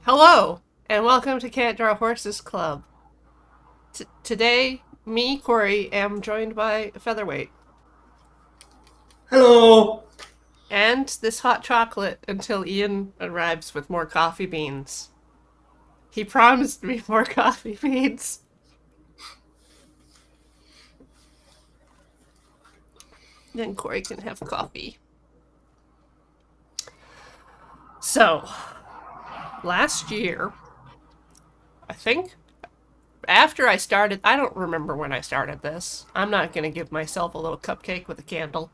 Hello, and welcome to Can't Draw Horses Club. Today, me, Corey, am joined by Featherweight Hello. and this hot chocolate until Ian arrives with more coffee beans. He promised me more coffee beans. Then Corey can have coffee. So, last year, I think after I started, I don't remember when I started this. I'm not going to give myself a little cupcake with a candle.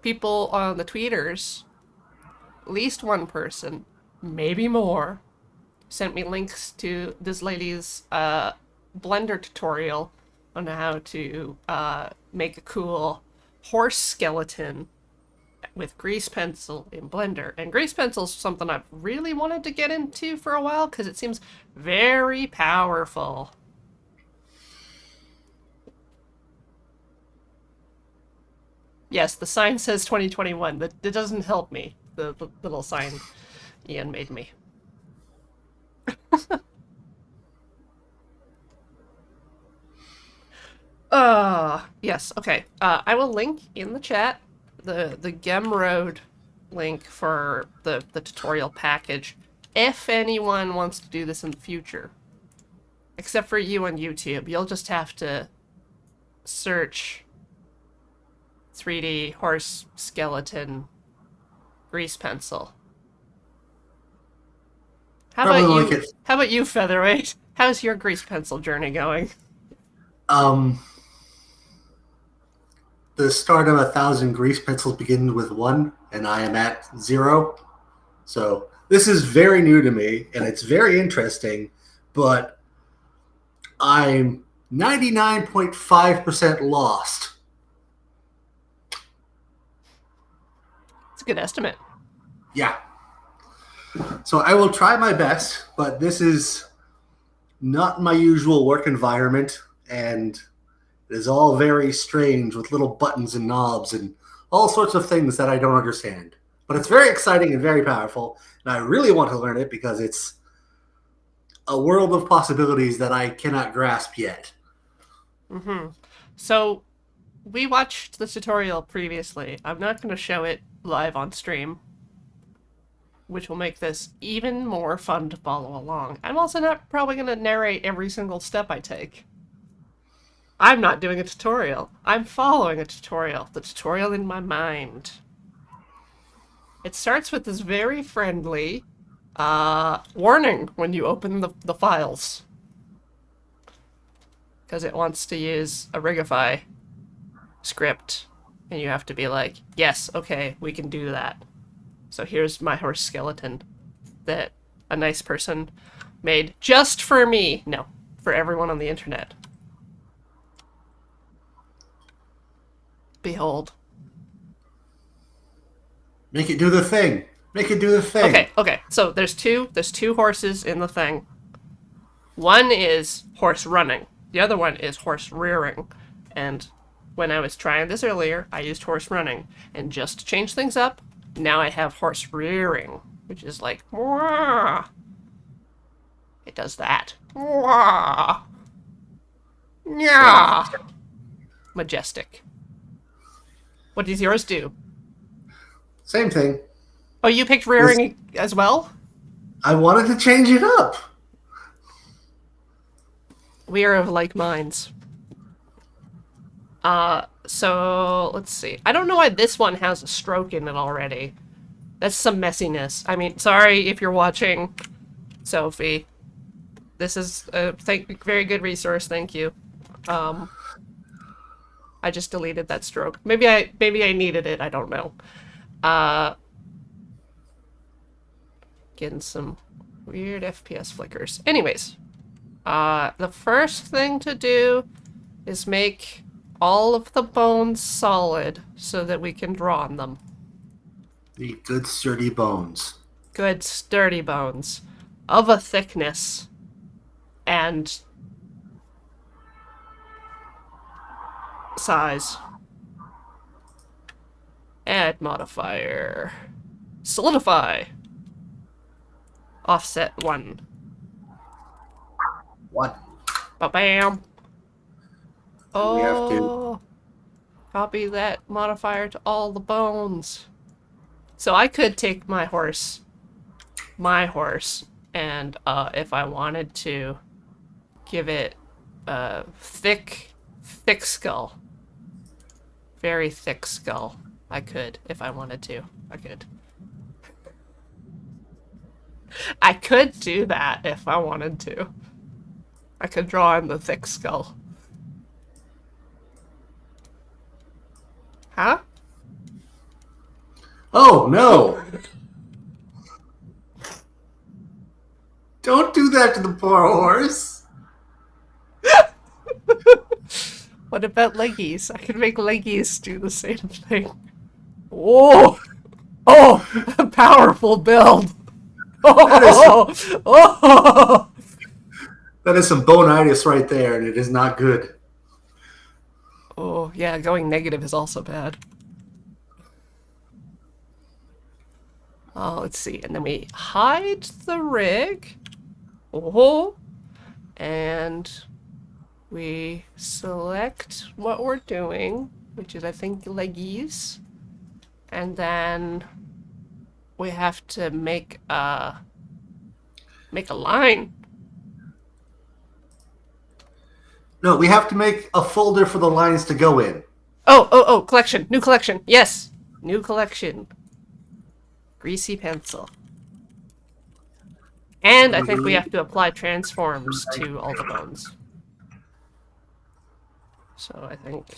People on the tweeters, at least one person, maybe more, sent me links to this lady's Blender tutorial on how to make a cool horse skeleton with grease pencil in Blender. And grease pencil is something I've really wanted to get into for a while because it seems very powerful. Yes, the sign says 2021. That it doesn't help me. The little sign Ian made me. Yes, okay. I will link in the chat the Gemroad link for the tutorial package if anyone wants to do this in the future. Except for you on YouTube. You'll just have to search 3D horse skeleton grease pencil. How Probably about like you? it. How about you, Featherweight? How's your grease pencil journey going? Um, the start of 1,000 grease pencils begins with one, and I am at zero. So this is very new to me, and it's very interesting. But I'm 99.5% lost. It's a good estimate. Yeah. So I will try my best, but this is not my usual work environment, and it is all very strange with little buttons and knobs and all sorts of things that I don't understand. But it's very exciting and very powerful, and I really want to learn it because it's a world of possibilities that I cannot grasp yet. Mm-hmm. So we watched the tutorial previously. I'm not going to show it live on stream, which will make this even more fun to follow along. I'm also not probably going to narrate every single step I take. I'm not doing a tutorial. I'm following a tutorial. The tutorial in my mind. It starts with this very friendly warning when you open the files. Because it wants to use a Rigify script. And you have to be like, yes, okay, we can do that. So here's my horse skeleton that a nice person made just for me. No, for everyone on the internet. Behold. Make it do the thing. Make it do the thing. Okay, okay. So there's two horses in the thing. One is horse running. The other one is horse rearing. And when I was trying this earlier, I used horse running. And just to change things up, now I have horse rearing, which is like, wah. It does that. Wah. Right. Yeah. Majestic. What does yours do? Same thing. Oh, you picked This rearing as well? I wanted to change it up. We are of like minds. So let's see. I don't know why this one has a stroke in it already. That's some messiness. I mean, sorry if you're watching, Sophie. This is a very good resource. Thank you. Um, I just deleted that stroke. Maybe I needed it. I don't know. Uh, Getting some weird FPS flickers. Anyways, the first thing to do is make all of the bones solid so that we can draw on them. The good sturdy bones. Good sturdy bones of a thickness and size. Add modifier. Solidify. Offset 1. What? Ba-bam. We have to. Oh, copy that modifier to all the bones. So I could take my horse, and if I wanted to, give it a thick skull. Very thick skull. I could, if I wanted to. I could. I could do that if I wanted to. I could draw in the thick skull. Huh? Oh, no! Don't do that to the poor horse! What about leggies? I could make leggies do the same thing. Oh! Oh! A powerful build! Oh! Oh! That is some bonitis right there, and it is not good. Oh, yeah, going negative is also bad. Oh, let's see. And then we hide the rig. Oh. And we select what we're doing, which is, I think, leggies. And then we have to make a line. No, we have to make a folder for the lines to go in. Oh, collection. New collection. Yes. New collection. Greasy pencil. And I think we have to apply transforms to all the bones. So I think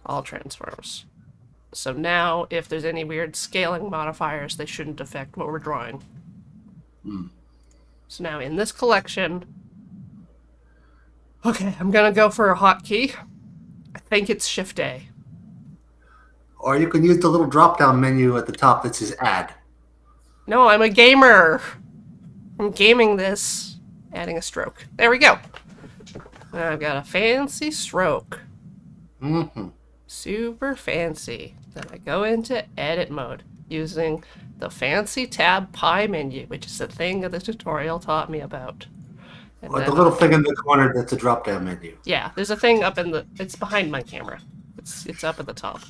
all transforms. So now, if there's any weird scaling modifiers, they shouldn't affect what we're drawing. So now in this collection... Okay, I'm gonna go for a hotkey. I think it's Shift-A. Or you can use the little drop-down menu at the top that says Add. No, I'm a gamer. I'm gaming this. Adding a stroke. There we go. I've got a fancy stroke. Mm-hmm. Super fancy. Then I go into edit mode using the fancy tab pie menu, which is the thing that the tutorial taught me about. And Or the then, little thing in the corner that's a drop-down menu. yeah, there's a thing up in the... It's behind my camera. It's up at the top.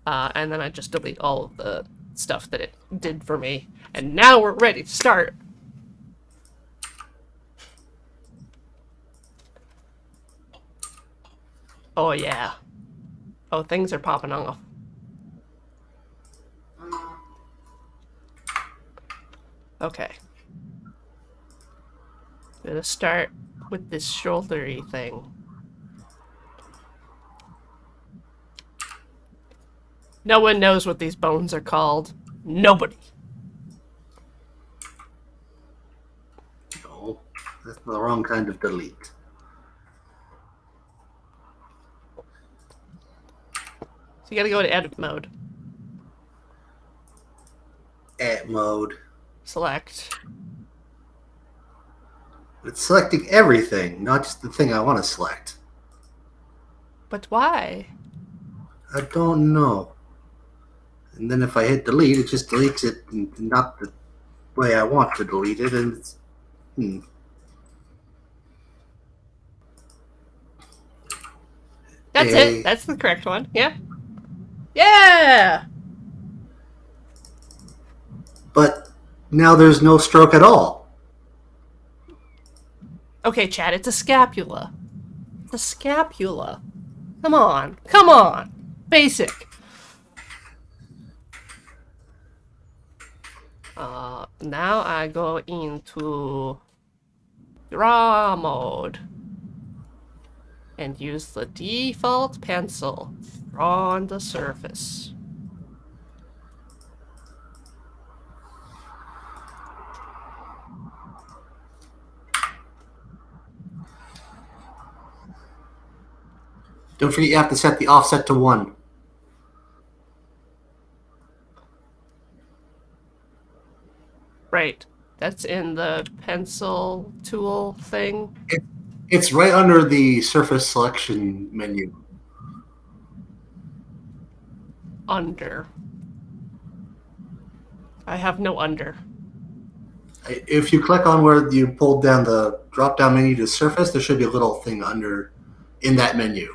And then I just delete all of the stuff that it did for me. And now we're ready to start. Oh, yeah. Oh, things are popping off. Okay. Gonna start with this shouldery thing. No one knows what these bones are called. Nobody. No, that's the wrong kind of delete. So you gotta go to edit mode. Edit mode. Select. It's selecting everything, not just the thing I want to select. But why? I don't know. And then if I hit delete, it just deletes it, and not the way I want to delete it. And it's, That's it. That's the correct one. Yeah. Yeah! But now there's no stroke at all. Okay, Chad, it's a scapula. It's a scapula. Come on. Come on. Basic. Now I go into draw mode and use the default pencil. Draw on the surface. Don't forget you have to set the offset to 1. Right. That's in the pencil tool thing. It's right under the surface selection menu. Under. I have no under. If you click on where you pulled down the drop down menu to surface, there should be a little thing under in that menu.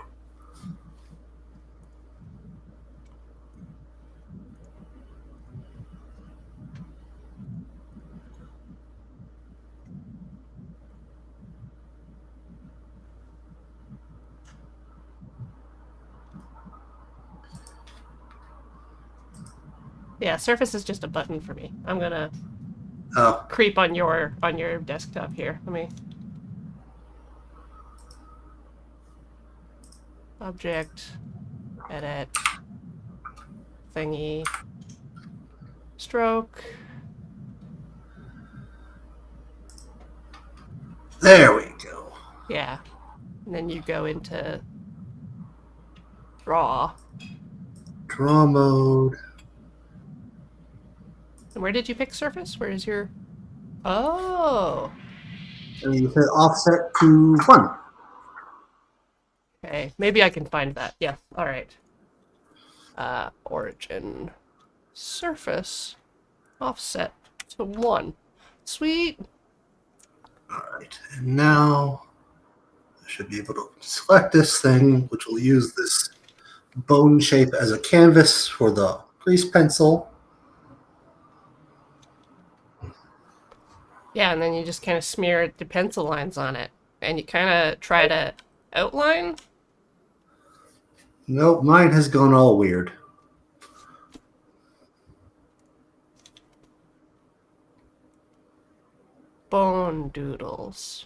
Yeah, surface is just a button for me. I'm gonna Oh, creep on your desktop here. Let me object, edit, thingy, stroke. there we go. Yeah. And then you go into draw. Draw mode. And where did you pick surface? Where is your... Oh! And you hit offset to 1. Okay, maybe I can find that. Yeah, alright. Origin. Surface. Offset to 1. Sweet! Alright, and now I should be able to select this thing, which will use this bone shape as a canvas for the grease pencil. Yeah, and then you just kind of smear the pencil lines on it. And you kind of try to outline. Nope, mine has gone all weird. Bone doodles.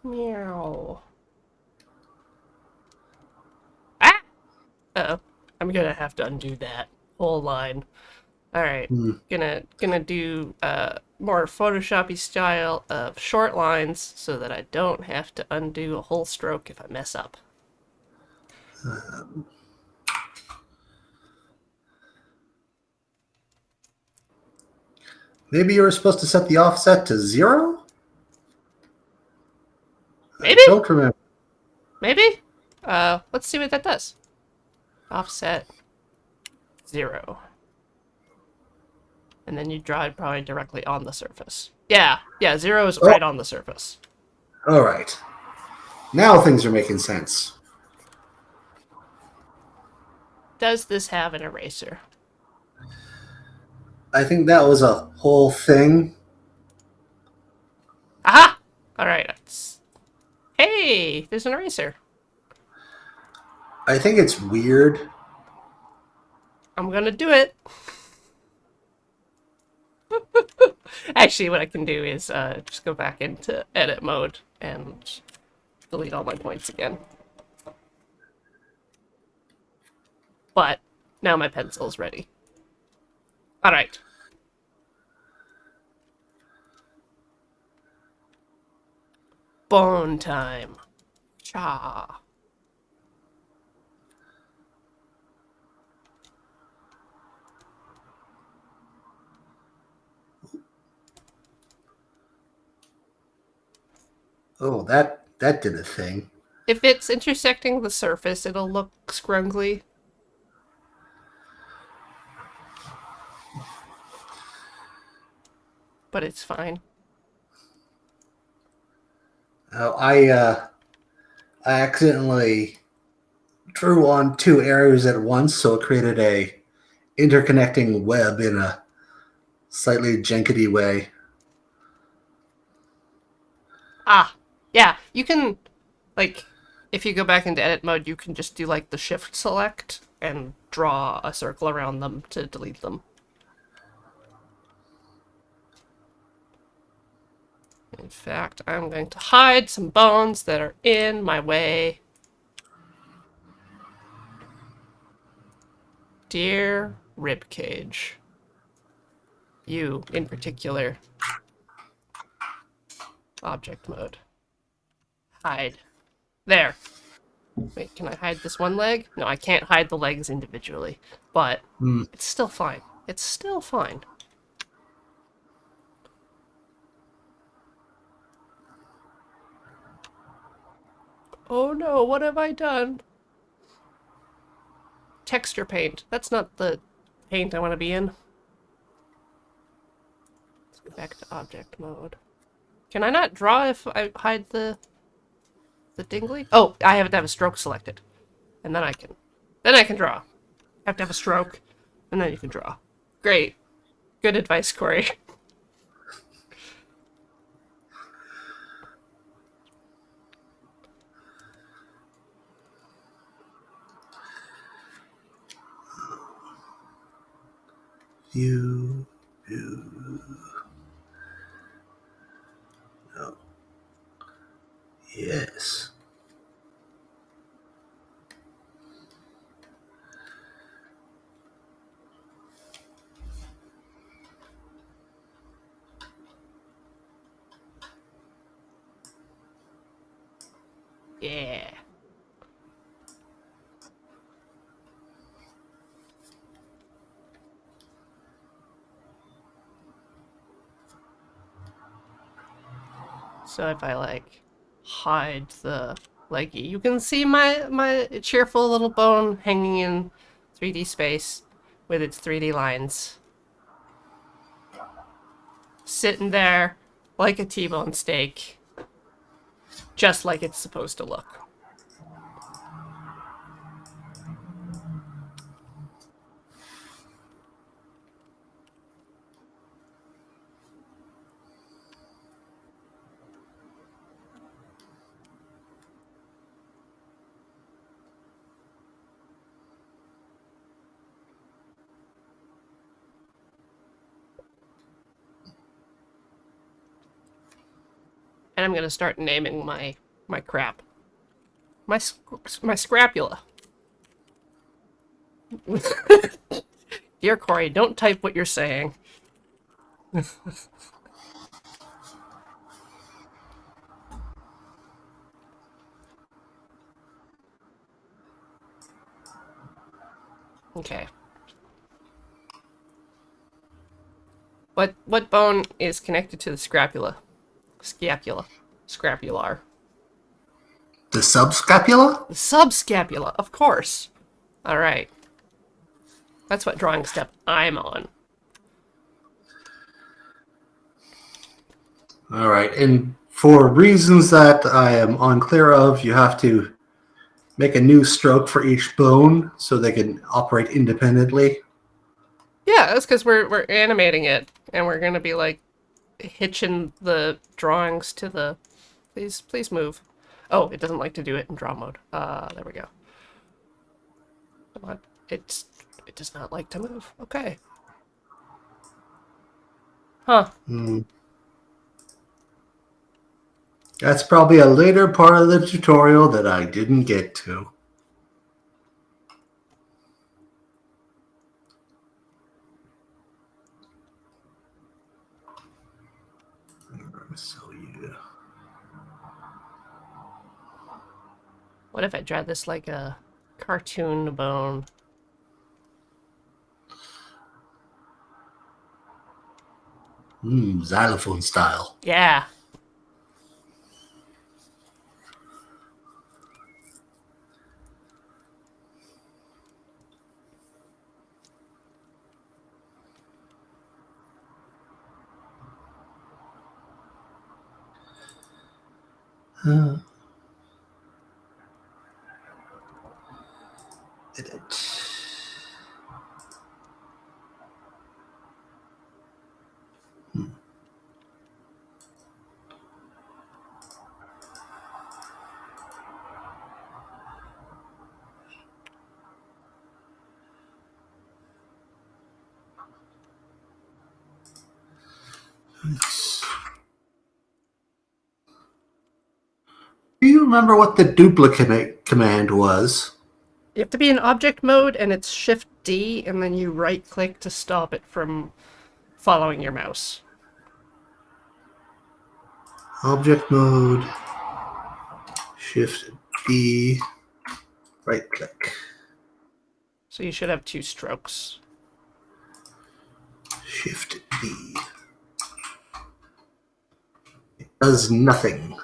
Meow. Ah! Uh-oh. I'm gonna have to undo that whole line. Alright. Gonna do more Photoshoppy style of short lines so that I don't have to undo a whole stroke if I mess up. Maybe you were supposed to set the offset to 0? Maybe? I don't remember. Maybe? Let's see what that does. Offset 0. And then you draw it probably directly on the surface. Yeah, 0 is right on the surface. All right. Now things are making sense. Does this have an eraser? I think that was a whole thing. Aha! Alright. Hey, there's an eraser. I think it's weird. I'm gonna do it. Actually, what I can do is just go back into edit mode and delete all my points again. But now my pencil's ready. Alright. Bone time. Cha. Oh, that did a thing. If it's intersecting the surface, it'll look scrungly. But it's fine. I accidentally drew on 2 areas at once, so it created a interconnecting web in a slightly jankety way. Ah, yeah, you can, like, if you go back into edit mode, you can just do, like, the shift select and draw a circle around them to delete them. In fact, I'm going to hide some bones that are in my way. Dear ribcage. You, in particular. Object mode. Hide. There. Wait, can I hide this one leg? No, I can't hide the legs individually. But it's still fine. It's still fine. Oh no, what have I done? Texture paint. That's not the paint I want to be in. Let's Back to object mode. Can I not draw if I hide the dingly? Oh, I have to have a stroke selected. And then I can draw. Have to have a stroke, and then you can draw. Great. Good advice, Corey. You. No. Yes. Yeah. So if I like hide the leggy, you can see my cheerful little bone hanging in 3D space with its 3D lines. Sitting there like a T-bone steak. Just like it's supposed to look. And I'm gonna start naming my crap. My scrapula. Dear Corey, don't type what you're saying. Okay. What bone is connected to the scapula? Scapular. The subscapula? The subscapula, of course. All right. That's what drawing step I'm on. All right. And for reasons that I am unclear of, you have to make a new stroke for each bone so they can operate independently. Yeah, that's because we're animating it, and we're gonna be like hitching the drawings to the. Please move. Oh, it doesn't like to do it in draw mode. There we go. Come on, it does not like to move. Okay. Huh. That's probably a later part of the tutorial that I didn't get to. So yeah. What if I draw this like a cartoon bone? Xylophone style. Yeah. Edit. Do you remember what the duplicate command was? You have to be in object mode, and it's Shift D, and then you right click to stop it from following your mouse. Object mode, Shift D, right click. So you should have 2 strokes. Shift D. It does nothing.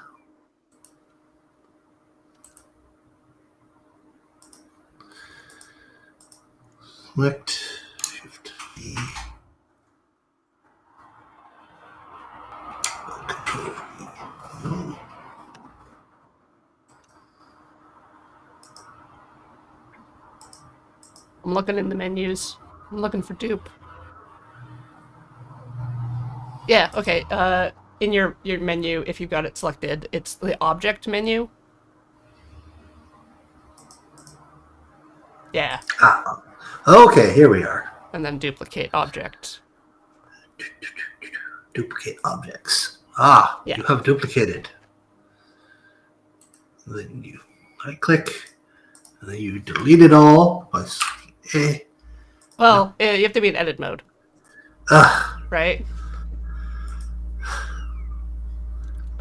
Select Shift D. I'm looking in the menus. I'm looking for dupe. Yeah, okay. In your menu, if you've got it selected, it's the object menu. Yeah, Ah, okay, here we are. and then duplicate object. Duplicate objects. Ah, Yeah. you have duplicated. Then you right click, and then you delete it all. Well, you have to be in edit mode, Ah, right?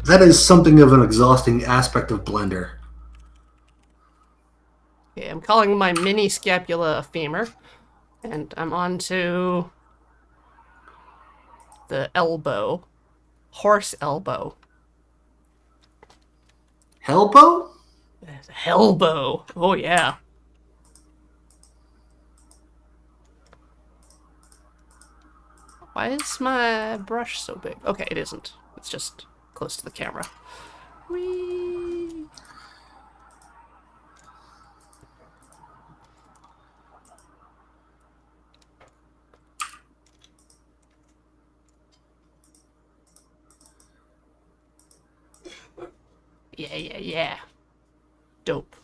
that is something of an exhausting aspect of Blender. Okay, I'm calling my mini scapula a femur, and I'm on to the elbow. Horse elbow. Helbo? Hellbow. Oh, yeah. Why is my brush so big? Okay, it isn't. It's just close to the camera. Whee! Yeah, yeah, yeah. Dope.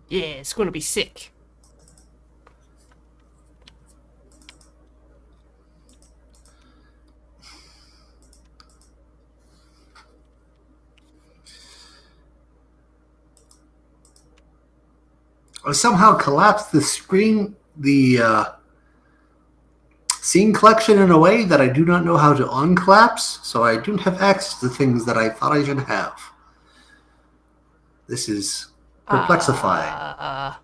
Yeah, it's gonna be sick. I somehow collapsed the scene collection in a way that I do not know how to uncollapse, so I don't have access to things that I thought I should have. This is perplexifying.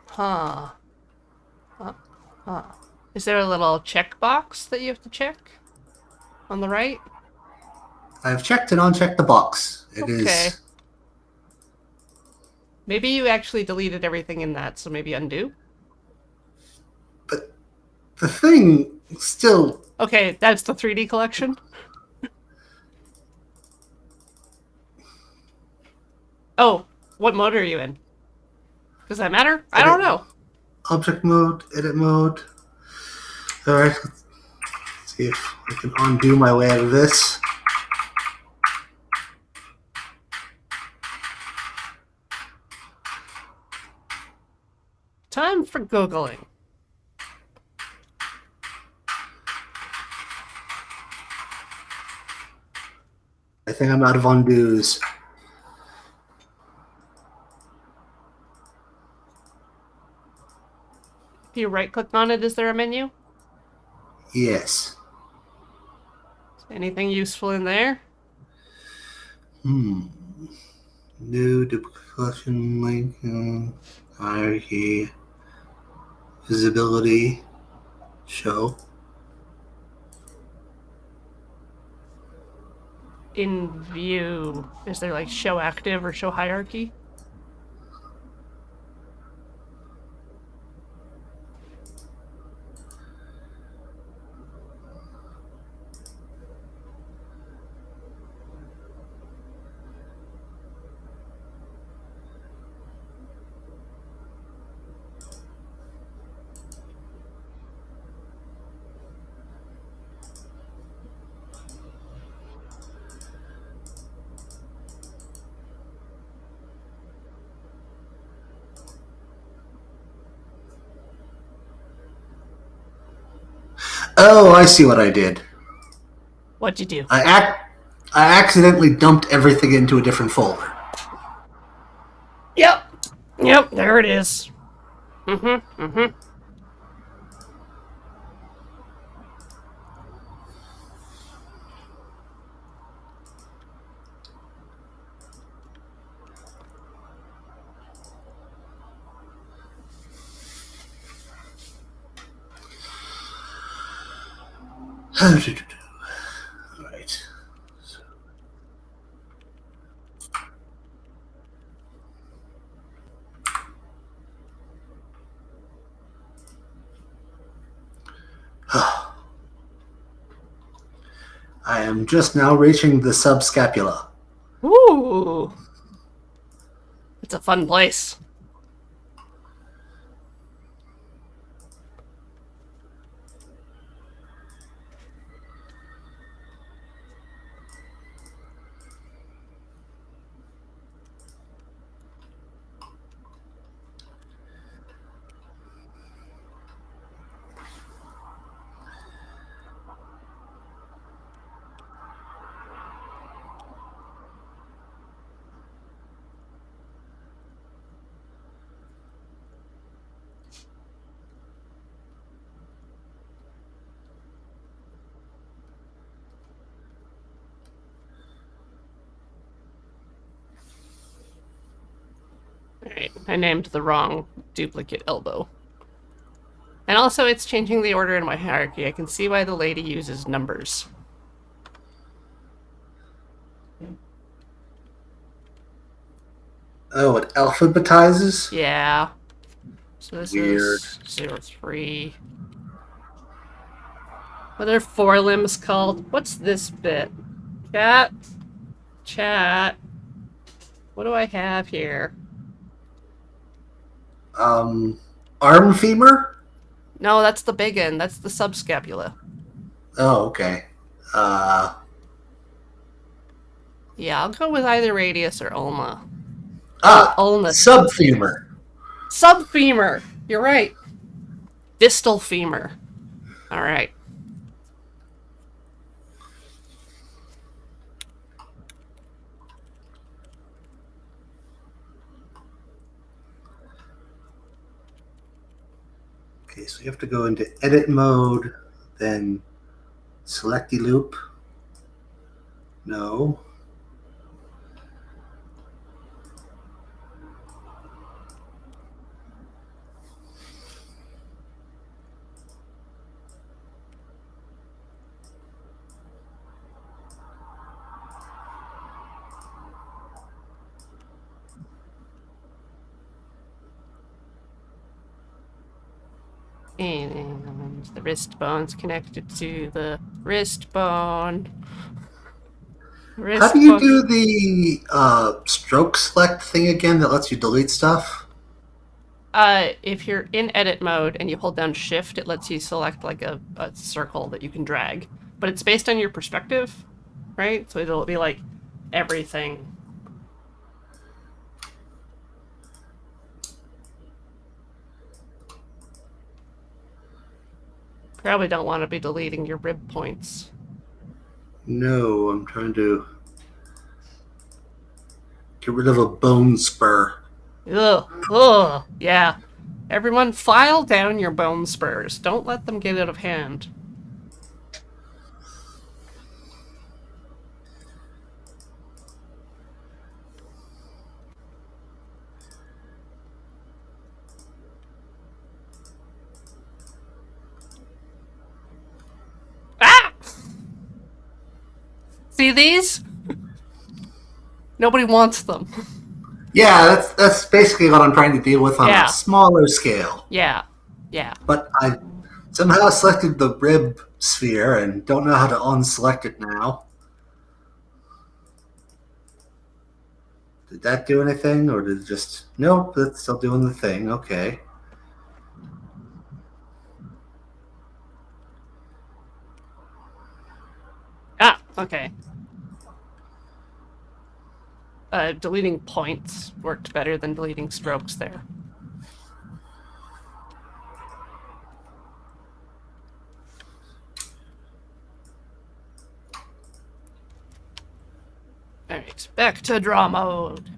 Huh. Huh. Is there a little checkbox that you have to check on the right? I've checked and unchecked the box. It Okay. is. Maybe you actually deleted everything in that, so maybe undo? But the thing still. Okay, that's the 3D collection. Oh, what mode are you in? Does that matter? I don't know. Object mode, edit mode. Alright, let's see if I can undo my way out of this. Time for Googling. I think I'm out of undos. If you right click on it, is there a menu? Yes. Anything useful in there? New duplication link, hierarchy, visibility, show. In view, is there like show active or show hierarchy? Oh, I see what I did. What'd you do? I accidentally dumped everything into a different folder. Yep. Yep, there it is. Mm-hmm. All right. I am just now reaching the subscapula. Ooh, it's a fun place. Alright, I named the wrong duplicate elbow. And also, it's changing the order in my hierarchy. I can see why the lady uses numbers. Oh, it alphabetizes? Yeah. So this Weird. is 03. What are forelimbs called? What's this bit? Chat? Chat. What do I have here? Arm femur? No, that's the big end. That's the subscapula. Oh, okay. Yeah, I'll go with either radius or ulna. Ulnus. Subfemur. Subfemur. You're right. Distal femur. All right. Okay, so you have to go into edit mode, then select the loop. No. And the wrist bone's connected to the wrist bone. How do you do the stroke select thing again that lets you delete stuff? If you're in edit mode and you hold down shift, it lets you select like a circle that you can drag. But it's based on your perspective, right? So it'll be like everything. Probably don't want to be deleting your rib points. No, I'm trying to get rid of a bone spur. Ugh. Ugh. Yeah. Everyone file down your bone spurs. Don't let them get out of hand. Ah! See these? Nobody wants them. Yeah, that's basically what I'm trying to deal with on Yeah. a smaller scale. Yeah. Yeah. But I somehow selected the rib sphere and don't know how to unselect it now. Did that do anything, or did it just... Nope, that's still doing the thing. Okay. Ah, okay. Deleting points worked better than deleting strokes there. Alright, back to draw mode.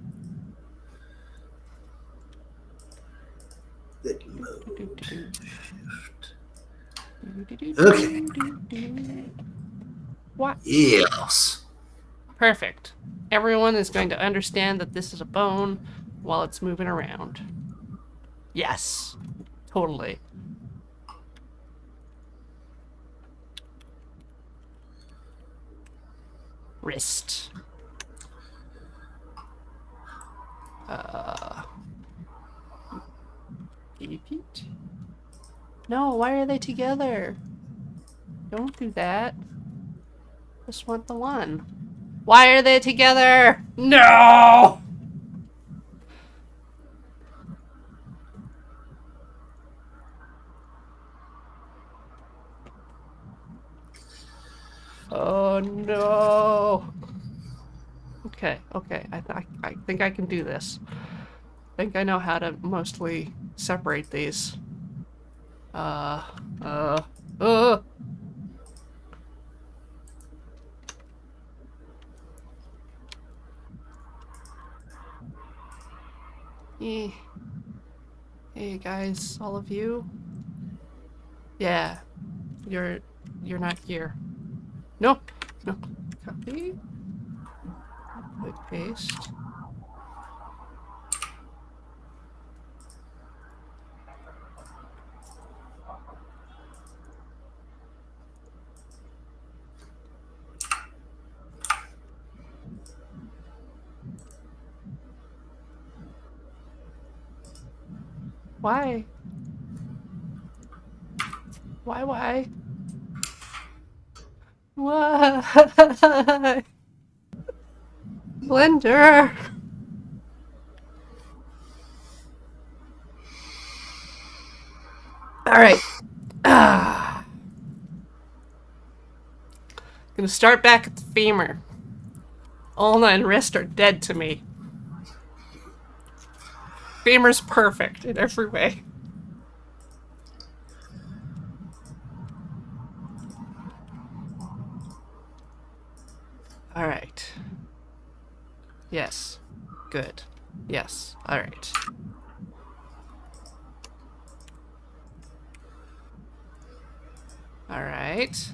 Okay. What? Yes. Perfect. Everyone is going to understand that this is a bone while it's moving around. Yes. Totally. Wrist. Repeat? No, why are they together? Don't do that. Just want the one. Why are they together? No! Oh no. Okay, okay. I think I can do this. I think I know how to mostly separate these. Uh, uh, uh. Eh. Hey guys, all of you. Yeah, you're not here. No, no. Copy. Click paste. Why? Why? Why? Blender. All right. Gonna start back at the femur. Ulna and wrist are dead to me. Femur's perfect in every way. All right. Yes. Good. Yes. All right. All right.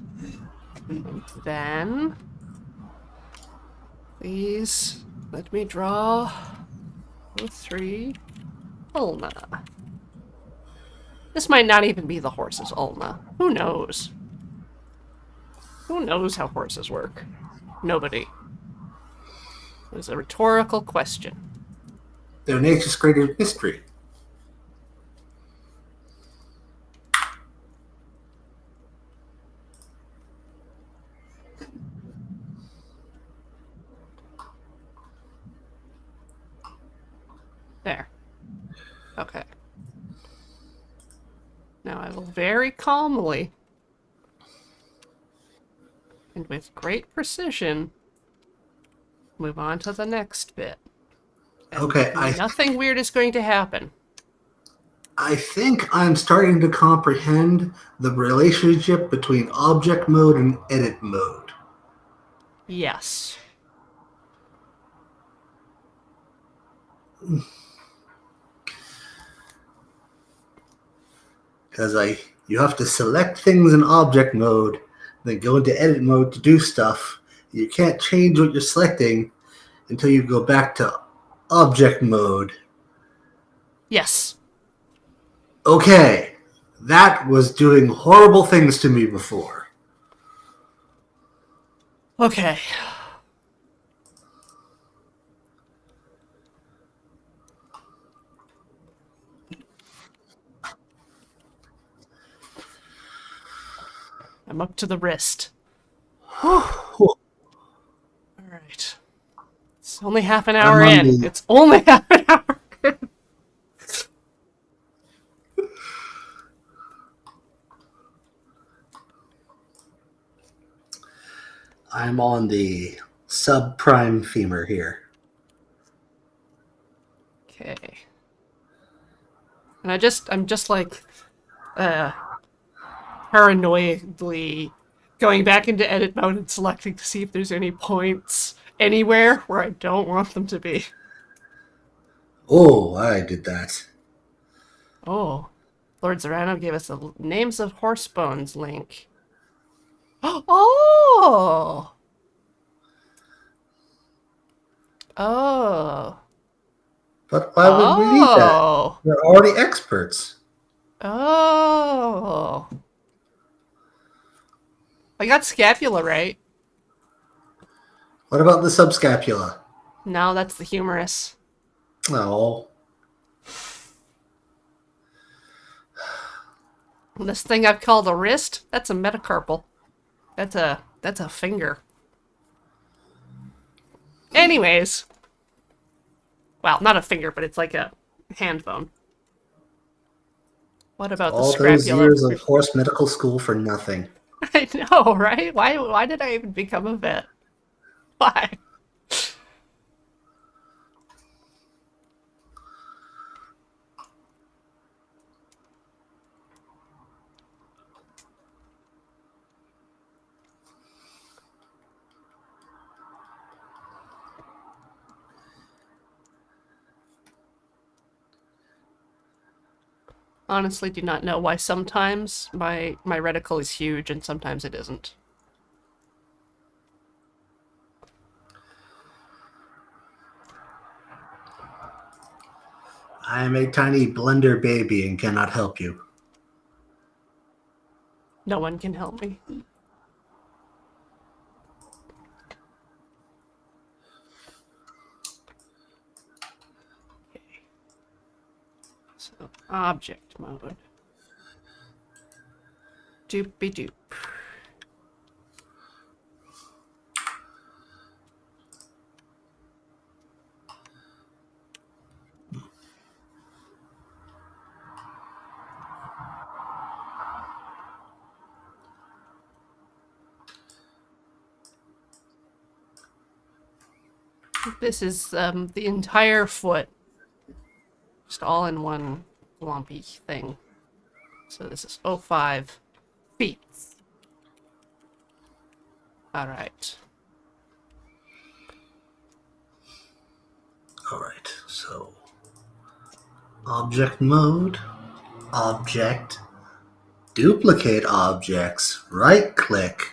And then, please let me draw 3 ulna. This might not even be the horse's ulna. Who knows? Who knows how horses work? Nobody. It was a rhetorical question. They're nature's greatest mystery. There. Okay. Now I will very calmly and with great precision move on to the next bit. And Okay, nothing weird is going to happen. I think I'm starting to comprehend the relationship between object mode and edit mode. Yes. Because you have to select things in object mode, then go into edit mode to do stuff. You can't change what you're selecting until you go back to object mode. Yes. Okay, that was doing horrible things to me before. Okay. I'm up to the wrist. All right. It's only half an hour in. It's only half an hour in. I'm on the subprime femur here. Okay. And I'm just like paranoidly going back into edit mode and selecting to see if there's any points anywhere where I don't want them to be. Oh, I did that. Oh. Lord Zorano gave us a Names of Horse Bones link. Oh! Oh. But why would we need that? We're already experts. Oh. I got scapula right. What about the subscapula? No, that's the humerus. Oh. This thing I've called a wrist, that's a metacarpal. That's a finger. Anyways. Well, not a finger, but it's like a hand bone. What about All the those scrapula? years of horse medical school for nothing. I know, right? Why did I even become a vet? Why? Honestly, do not know why sometimes my reticle is huge and sometimes it isn't. I am a tiny blender baby and cannot help you. No one can help me. Okay. So, object mode. Doopy doop. This is the entire foot. Just all in one lumpy thing. So this is 05 feet. Alright. All right, so object mode, object, duplicate objects, right click,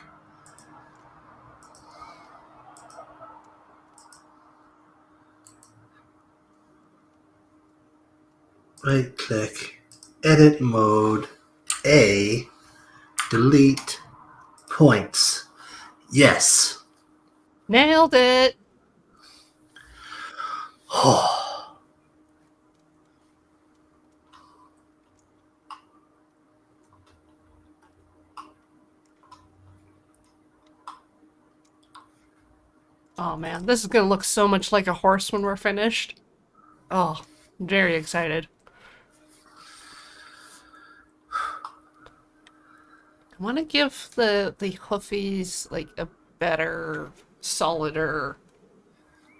edit mode, A, delete points. Yes. Nailed it! Oh man, this is gonna look so much like a horse when we're finished. Oh, I'm very excited. I want to give the hoofies like a better, solider,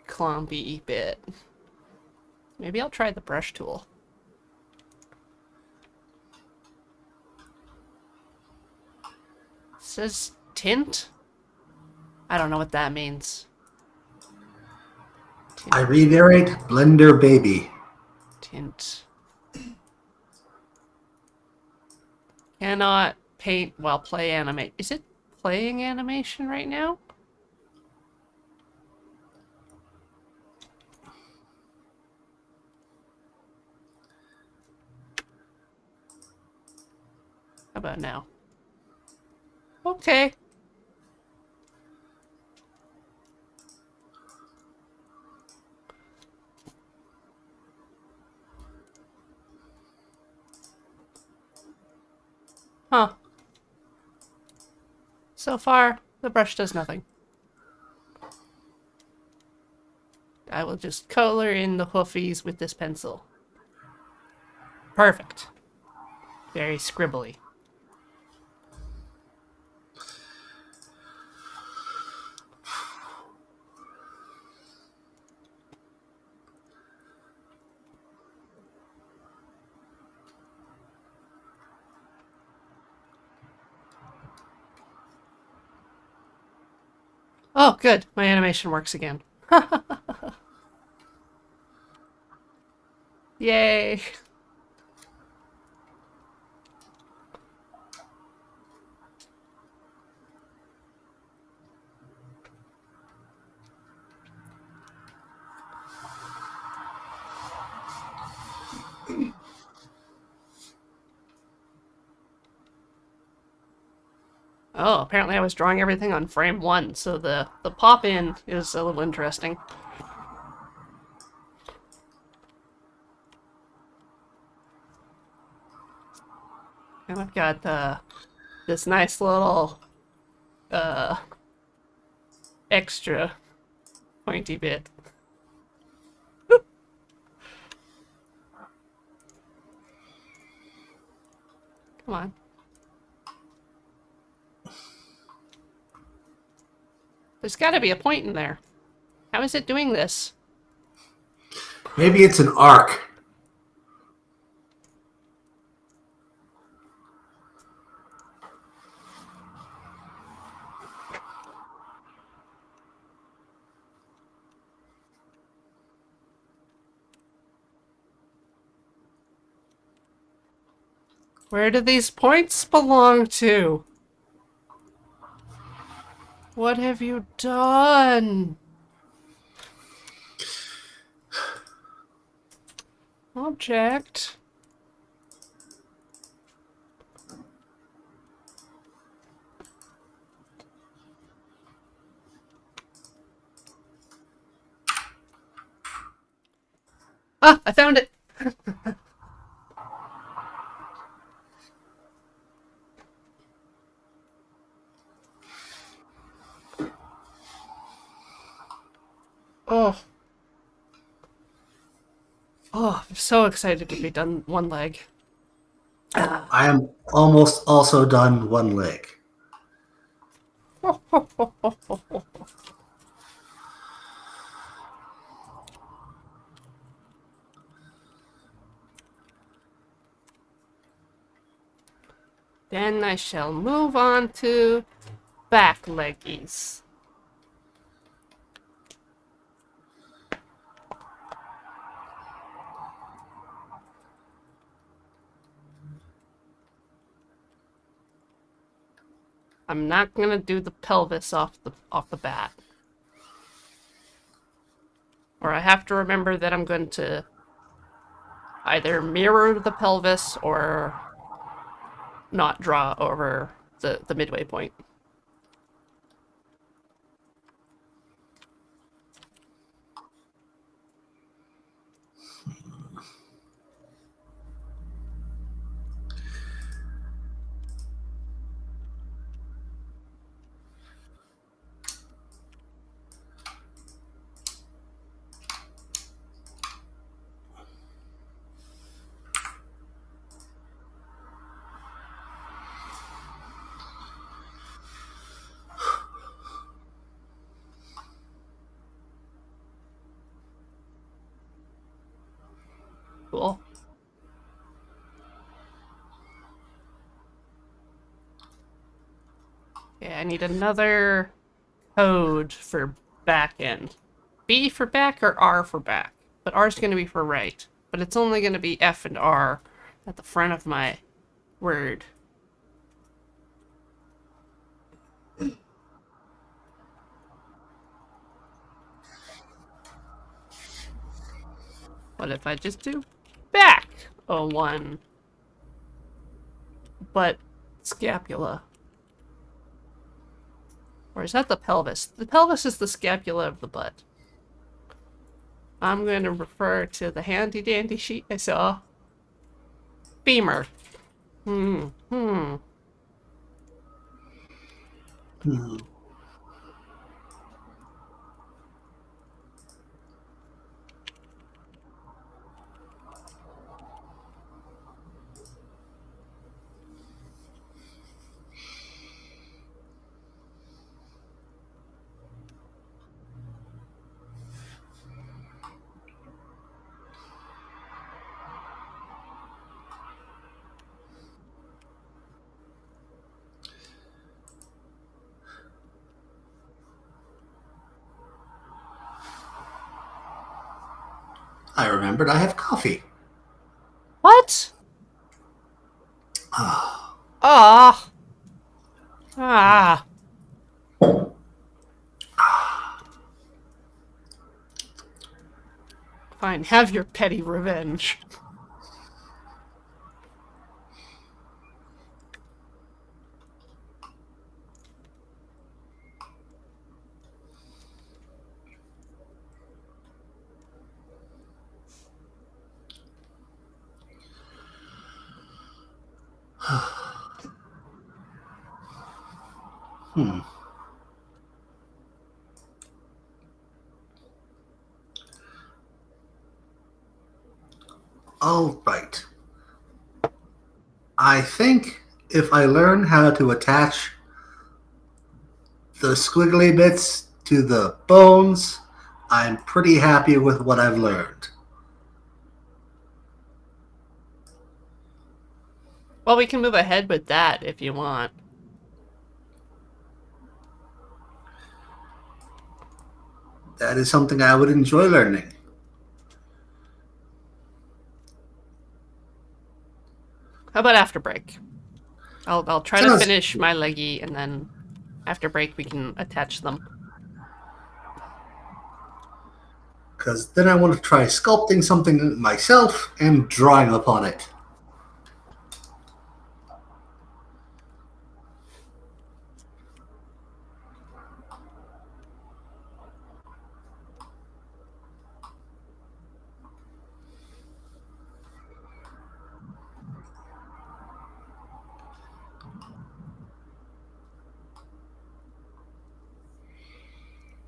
clumpy bit. Maybe I'll try the brush tool. It says tint? I don't know what that means. Tint. I reiterate, blender baby. Tint. Cannot paint while play animate. Is it playing animation right now? How about now? Okay. Huh. So far, the brush does nothing. I will just color in the hoofies with this pencil. Perfect. Very scribbly. Oh, good. My animation works again. Yay. Oh, apparently I was drawing everything on frame 1, so the pop-in is a little interesting. And I've got this nice little extra pointy bit. Come on. There's got to be a point in there. How is it doing this? Maybe it's an arc. Where do these points belong to? What have you done? Object. Ah, I found it. Oh. Oh, I'm so excited to be done one leg. I am almost also done one leg. Then I shall move on to back leggies. I'm not gonna do the pelvis off the bat. Or I have to remember that I'm going to either mirror the pelvis or not draw over the midway point. Cool. Yeah, I need another code for back end. B for back or R for back? But R is going to be for right. But it's only going to be F and R at the front of my word. What if I just do back? Oh, one. But scapula. Or is that the pelvis? The pelvis is the scapula of the butt. I'm going to refer to the handy dandy sheet I saw. Femur. Hmm. I remembered I have coffee. What? Ah, Ah. Ah. Fine, have your petty revenge. All right. I think if I learn how to attach the squiggly bits to the bones, I'm pretty happy with what I've learned. Well, we can move ahead with that if you want. That is something I would enjoy learning. How about after break? I'll try to Sounds finish my leggy, and then after break we can attach them. because then I want to try sculpting something myself and drawing upon it.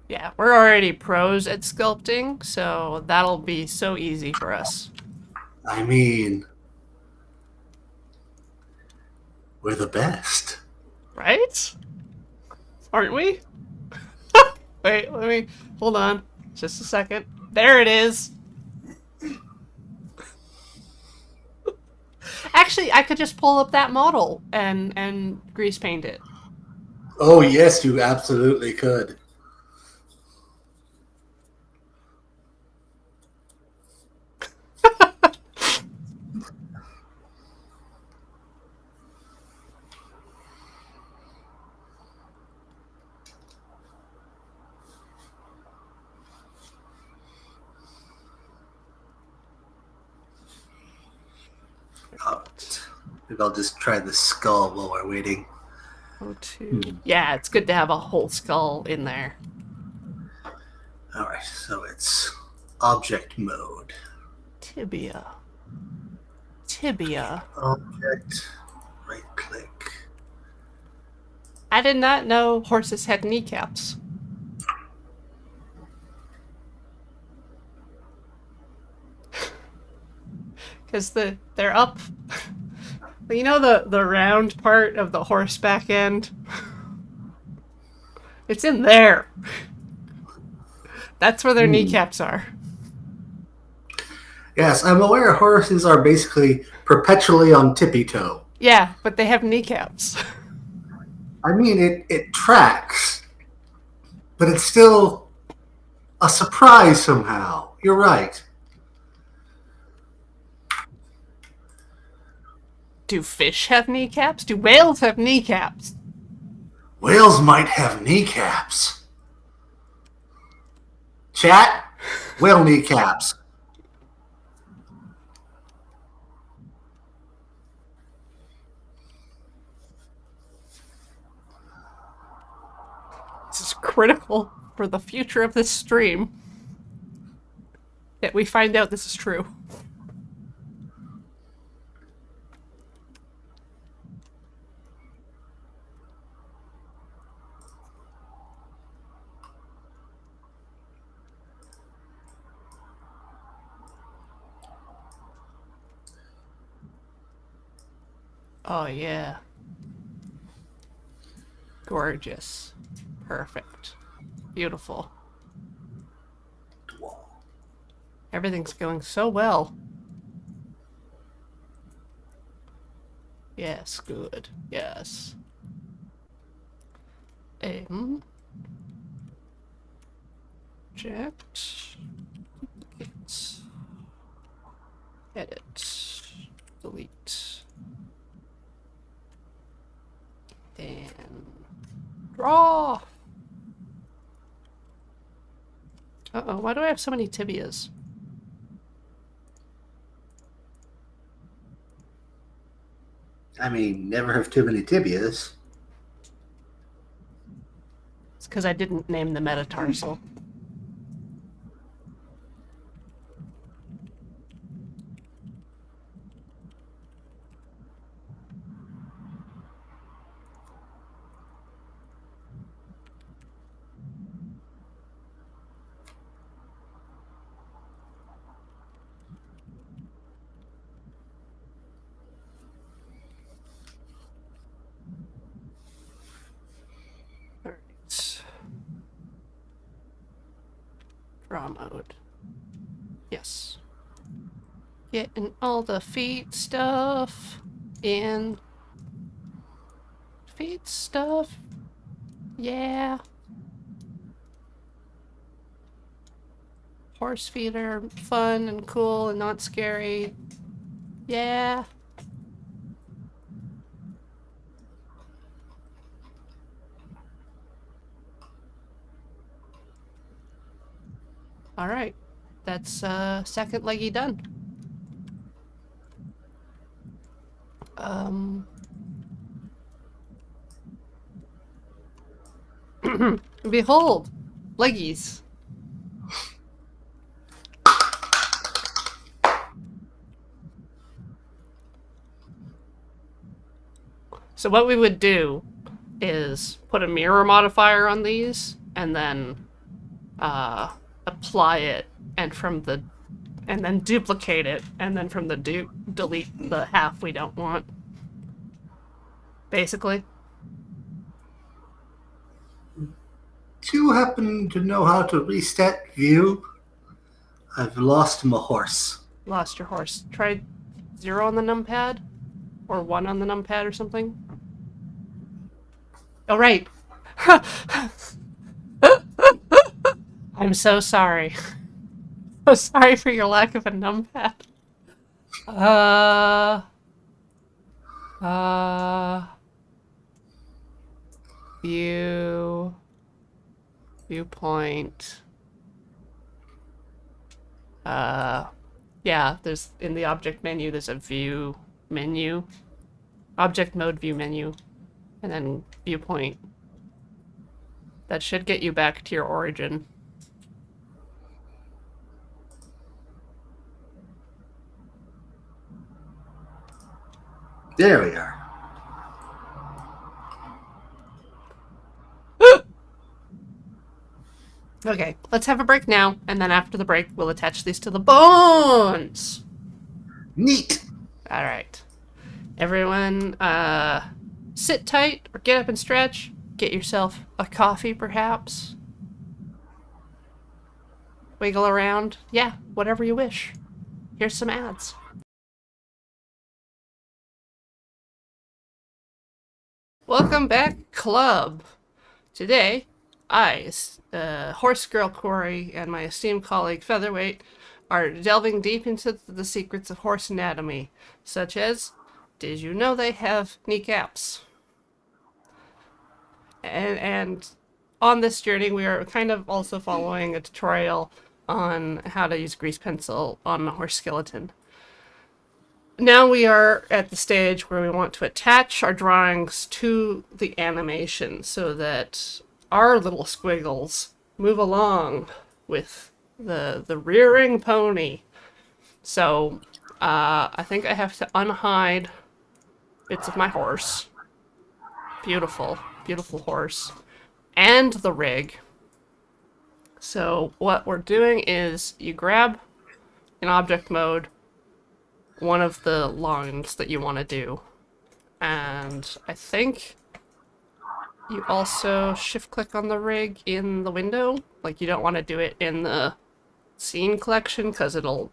Yeah, we're already pros at sculpting, so that'll be so easy for us. I mean, we're the best. Right? Aren't we? Wait, let me hold on. Just a second. There it is. Actually, I could just pull up that model and grease paint it. Oh, yes, you absolutely could. Oh, maybe I'll just try the skull while we're waiting. Oh, two. Yeah, it's good to have a whole skull in there. All right, so it's object mode. Tibia. Tibia. Object, right click. I did not know horses had kneecaps. Because they're up. You know the round part of the horse back end? It's in there. That's where their kneecaps are. Yes, I'm aware horses are basically perpetually on tippy toe. Yeah, but they have kneecaps. I mean, it tracks, but it's still a surprise somehow. You're right. Do fish have kneecaps? Do whales have kneecaps? Whales might have kneecaps. Chat, whale kneecaps. This is critical for the future of this stream. That we find out this is true. Oh, yeah. Gorgeous. Perfect. Beautiful. Everything's going so well. Yes, good. Yes. Object. Edit. Delete. Then draw. Uh-oh, why do I have so many tibias? I mean, never have too many tibias. It's because I didn't name the metatarsal. Draw mode. Yes. Getting all the feet stuff in. Feet stuff. Yeah. Horse feet are fun and cool and not scary. Yeah. Alright. That's second leggy done. Behold, leggies. So what we would do is put a mirror modifier on these and then apply it and then duplicate it and then from the delete the half we don't want. Basically. Do you happen to know how to reset view? I've lost my horse. Lost your horse. Try 0 on the numpad? Or 1 on the numpad or something? Oh, right. I'm so sorry. So sorry for your lack of a numpad. Viewpoint. Yeah, there's in the object menu, there's a view menu. Object mode view menu. And then viewpoint. That should get you back to your origin. There we are. Okay, let's have a break now, and then after the break, we'll attach these to the bones! Neat! Alright. Everyone, sit tight, or get up and stretch. Get yourself a coffee, perhaps. Wiggle around. Yeah, whatever you wish. Here's some ads. Welcome back, club. Today, I, Horse Girl Quarry, and my esteemed colleague Featherweight are delving deep into the secrets of horse anatomy, such as, did you know they have kneecaps? And on this journey, we are kind of also following a tutorial on how to use grease pencil on a horse skeleton. Now we are at the stage where we want to attach our drawings to the animation so that our little squiggles move along with the rearing pony. So I think I have to unhide bits of my horse. Beautiful, beautiful horse. And the rig. So what we're doing is you grab in object mode one of the lines that you want to do. And I think you also shift click on the rig in the window. Like you don't want to do it in the scene collection because it'll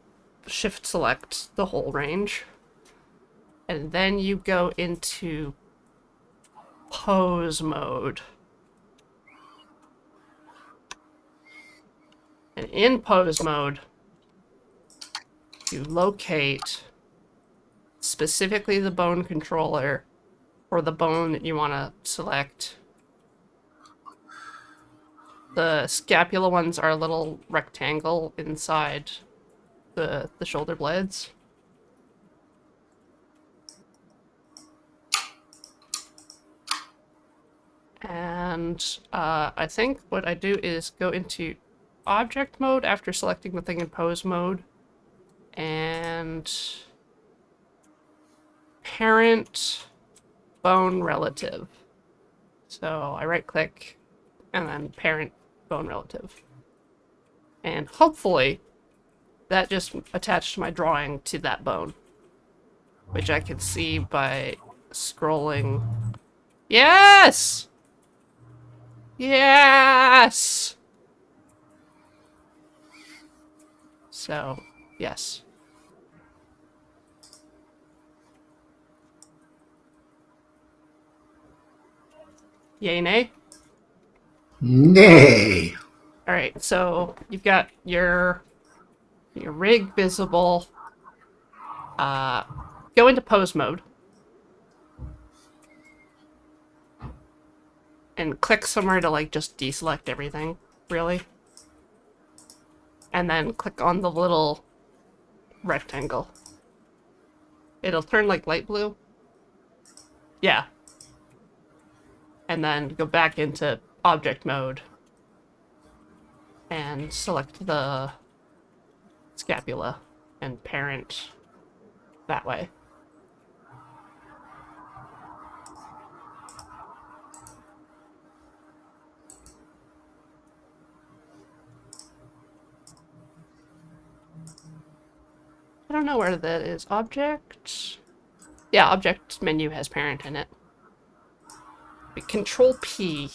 shift select the whole range. And then you go into pose mode. And in pose mode, you locate specifically the bone controller or the bone that you want to select. The scapula ones are a little rectangle inside the shoulder blades. And I think what I do is go into object mode after selecting the thing in pose mode and parent bone relative. So I right click and then parent bone relative. And hopefully that just attached my drawing to that bone, which I can see by scrolling. Yes! Yes! So, yes. Yay, nay? Nay. All right, so you've got your rig visible. Go into pose mode and click somewhere to like just deselect everything, really. And then click on the little rectangle. It'll turn like light blue. Yeah. And then go back into object mode and select the scapula and parent that way. I don't know where that is. Object? Yeah, object menu has parent in it. Control P.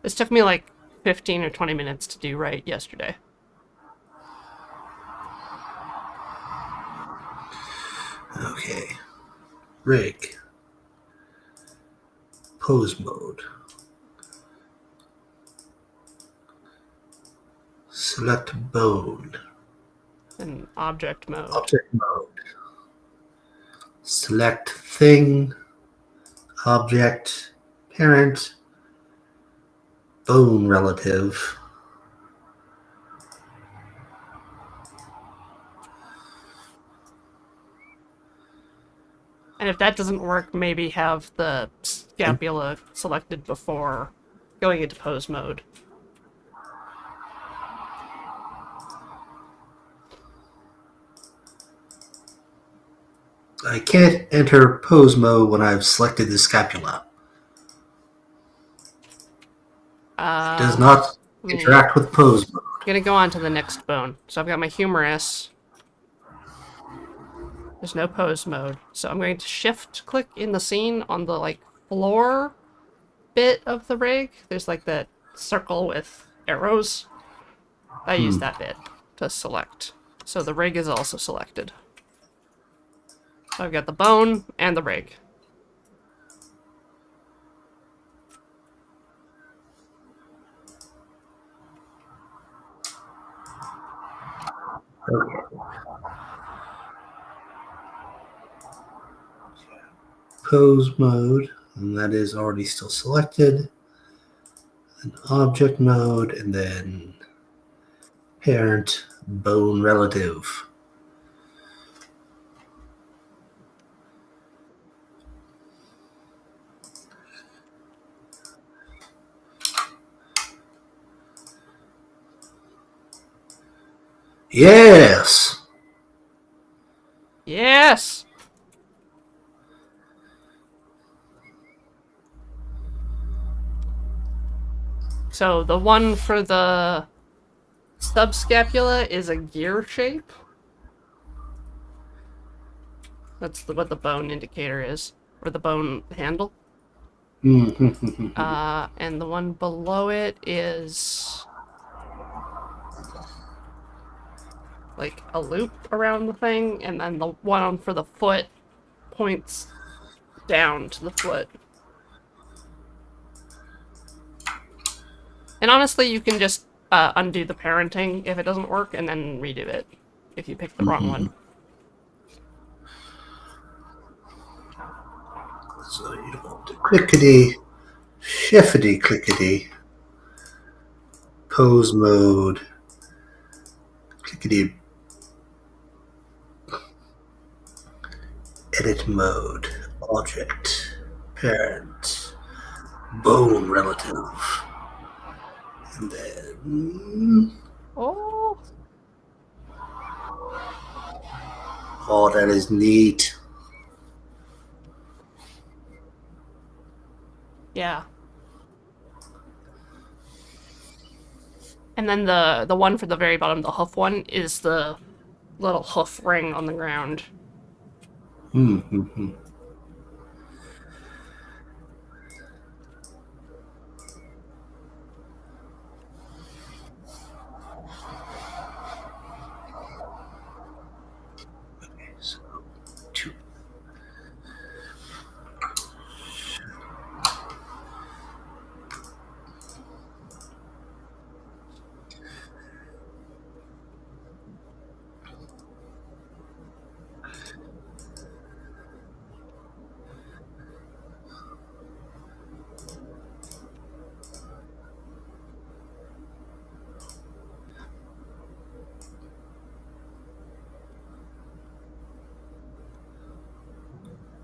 This took me like 15 or 20 minutes to do right yesterday. Okay. Rig. Pose mode. Select bone. In object mode. Object mode. Select thing. Object. Parent. Bone relative. And if that doesn't work, maybe have the scapula selected before going into pose mode. I can't enter pose mode when I've selected the scapula. It does not interact with pose mode. I'm gonna go on to the next bone. So I've got my humerus. There's no pose mode. So I'm going to shift click in the scene on the like floor bit of the rig. There's like that circle with arrows. I use that bit to select. So the rig is also selected. So I've got the bone and the rig. Okay. Pose mode, and that is already still selected. Then object mode, and then parent bone relative. Yes. Yes! So the one for the subscapula is a gear shape. That's what the bone indicator is, or the bone handle. And the one below it is like a loop around the thing, and then the one for the foot points down to the foot. And honestly, you can just undo the parenting if it doesn't work, and then redo it if you pick the wrong one. So you want to clickety, shiftity, clickety, pose mode, clickety, edit mode, object, parent, bone relative, and then Oh, that is neat. yeah. And then the one for the very bottom, the hoof one, is the little hoof ring on the ground.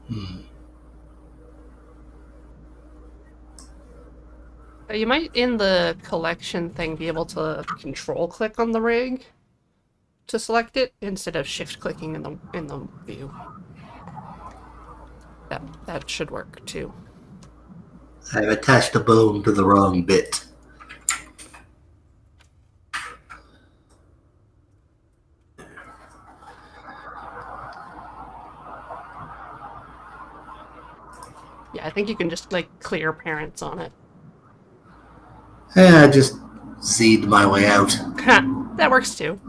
You might, in the collection thing, be able to control click on the rig to select it instead of shift clicking in the view. That should work too. I've attached a bone to the wrong bit. Yeah, I think you can just like clear parents on it. Yeah, I just Z'd my way out. That works too.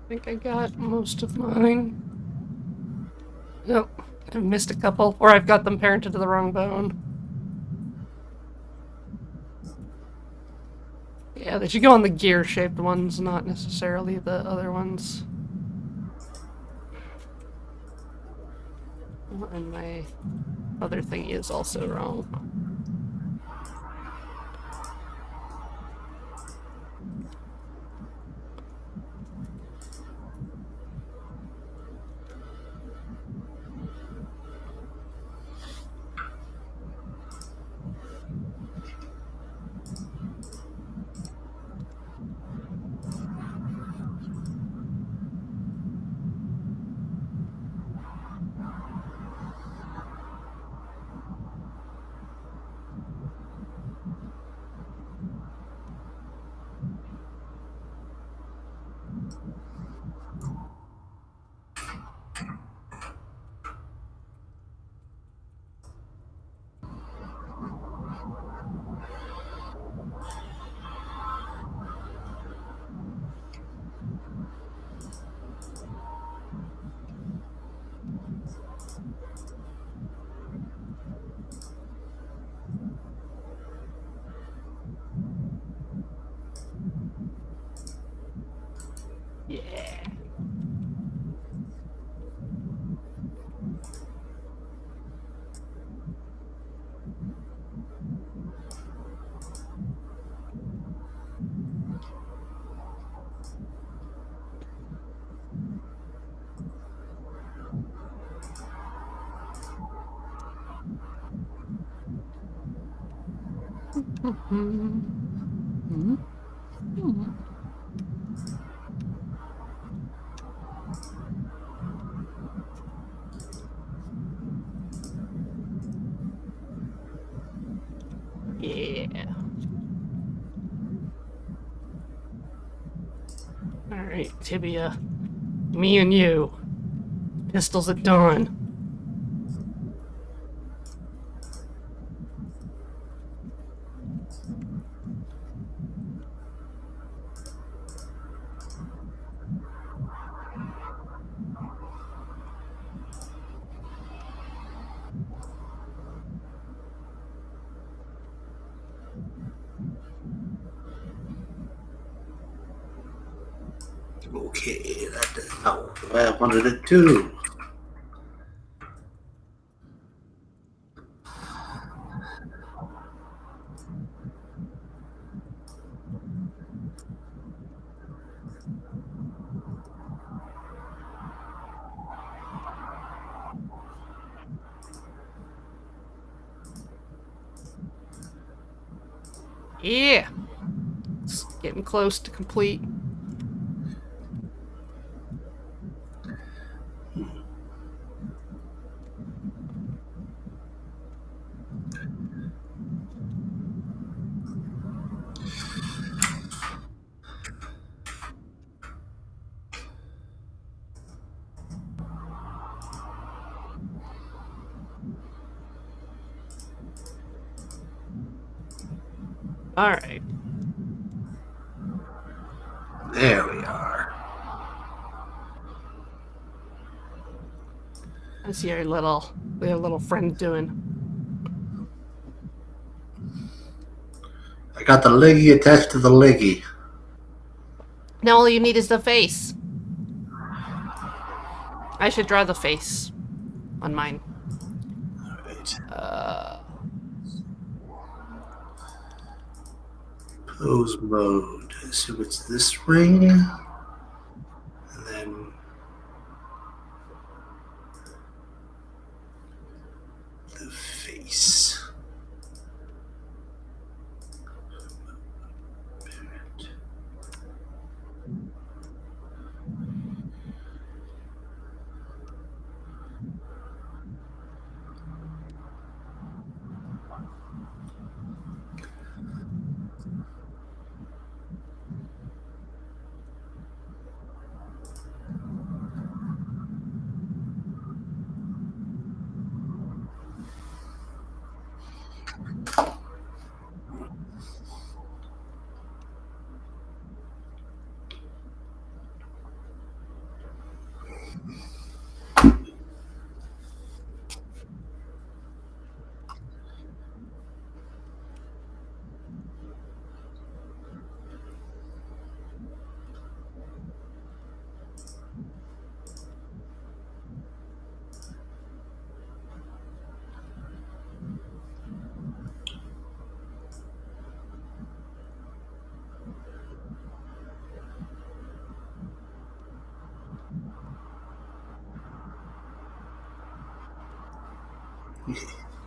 I think I got most of mine. Nope, I've missed a couple, or I've got them parented to the wrong bone. Yeah, they should go on the gear-shaped ones, not necessarily the other ones. And my other thing is also wrong. Yeah. Yeah. Alright, Tibia. Me and you. Pistols at dawn. Okay, that is how I wanted it too. Yeah. It's getting close to complete. All right. There we are. How's your little friend doing? I got the leggy attached to the leggy. Now all you need is the face. I should draw the face on mine. All right. Pose mode. So it's this ring. And then the face.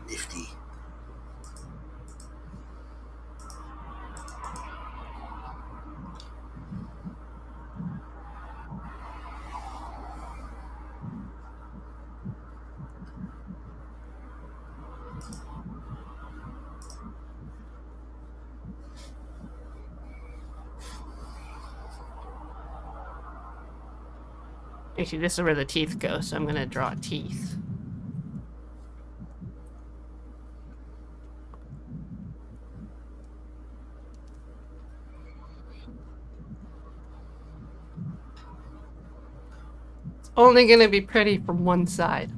Nifty. Actually, this is where the teeth go, so I'm gonna draw teeth. It's only gonna be pretty from one side.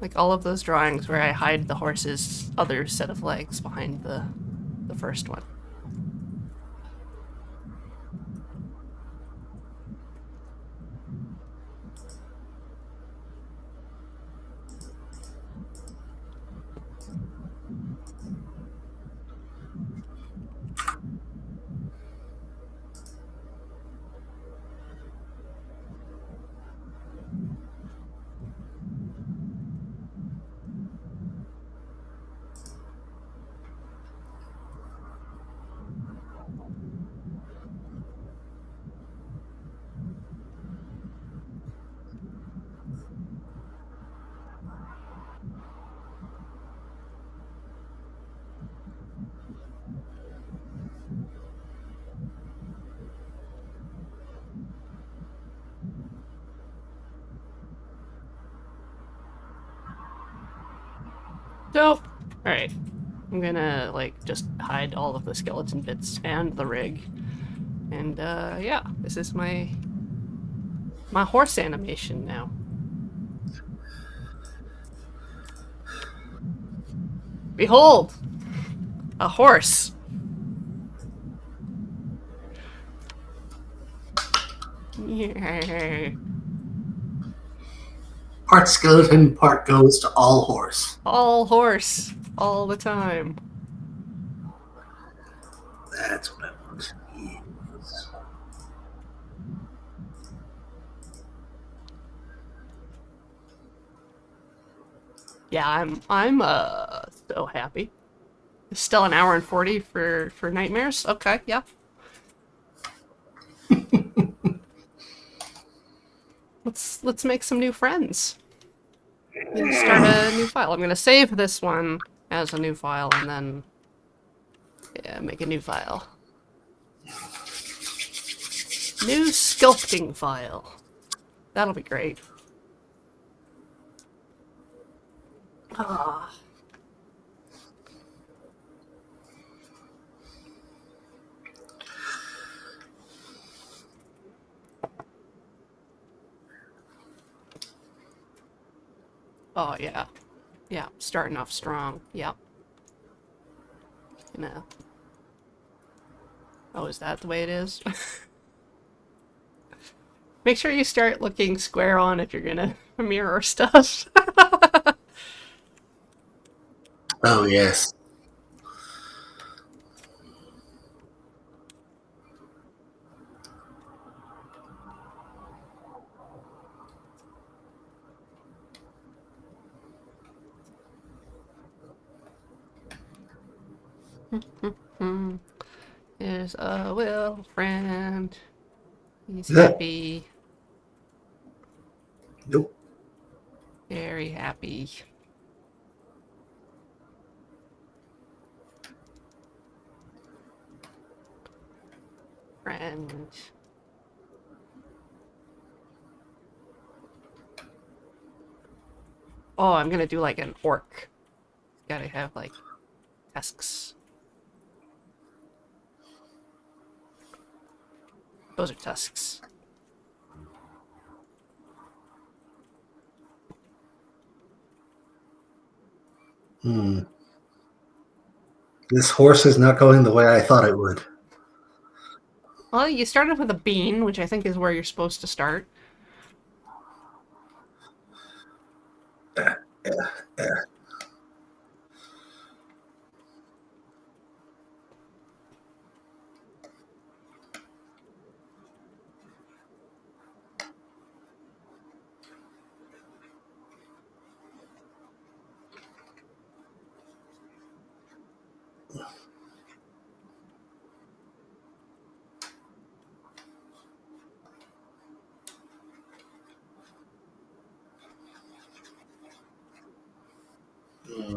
Like all of those drawings where I hide the horse's other set of legs behind the first one. So, alright. I'm gonna, like, just hide all of the skeleton bits and the rig. And, yeah, this is my horse animation now. Behold! A horse! Yay. Part skeleton, part goes to all horse. All horse. All the time. That's what I want. Yes. Yeah, I'm so happy. Still an hour and 40 for nightmares? Okay, yeah. Let's make some new friends. I'm gonna start a new file. I'm gonna save this one as a new file and then yeah, make a new file. New sculpting file. That'll be great. Ah. Oh yeah. Yeah, starting off strong. Yep. Gonna. Oh, is that the way it is? Make sure you start looking square on if you're gonna mirror stuff. Oh, yes. Is a Will friend. He's Yeah. happy. Nope. Very happy. Friend. Oh, I'm gonna do like an orc. Gotta have like tusks. Those are tusks. Hmm. This horse is not going the way I thought it would. Well, you started with a bean, which I think is where you're supposed to start. Hmm.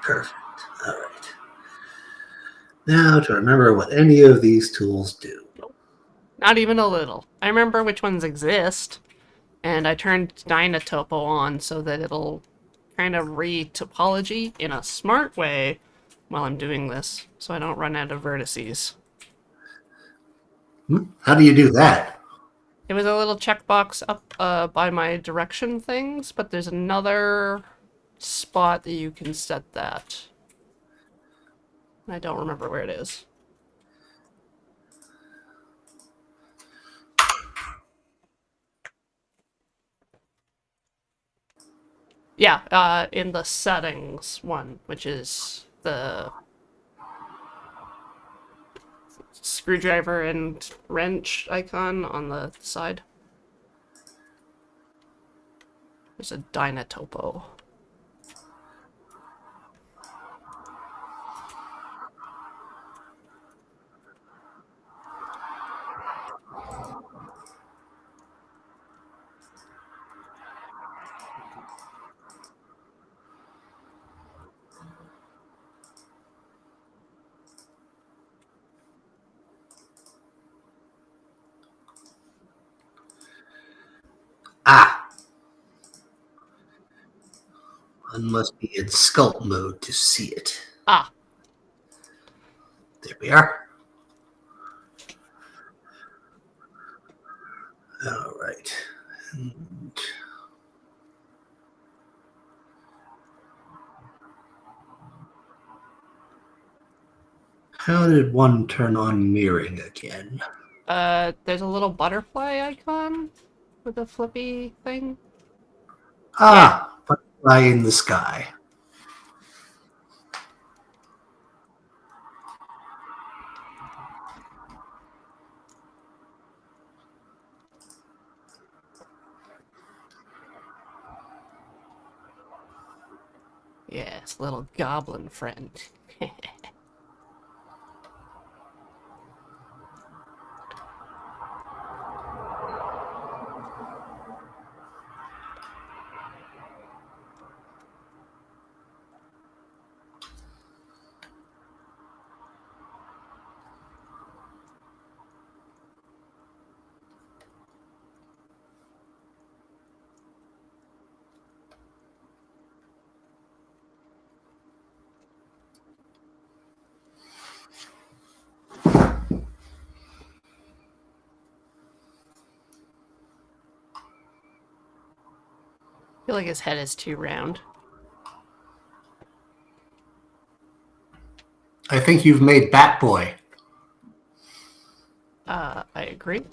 Perfect. All right. Now to remember what any of these tools do. Not even a little. I remember which ones exist, and I turned Dynatopo on so that it'll kind of read topology in a smart way while I'm doing this, so I don't run out of vertices. How do you do that? It was a little checkbox up by my direction things, but there's another spot that you can set that. I don't remember where it is. Yeah, in the settings one, which is the screwdriver and wrench icon on the side. There's a Dynatopo. One must be in sculpt mode to see it. Ah, There we are. All right. And how did one turn on mirroring again? there's a little butterfly icon with a flippy thing. Ah, butterfly in the sky. Yes, little goblin friend. I feel like his head is too round. I think you've made Batboy. I agree.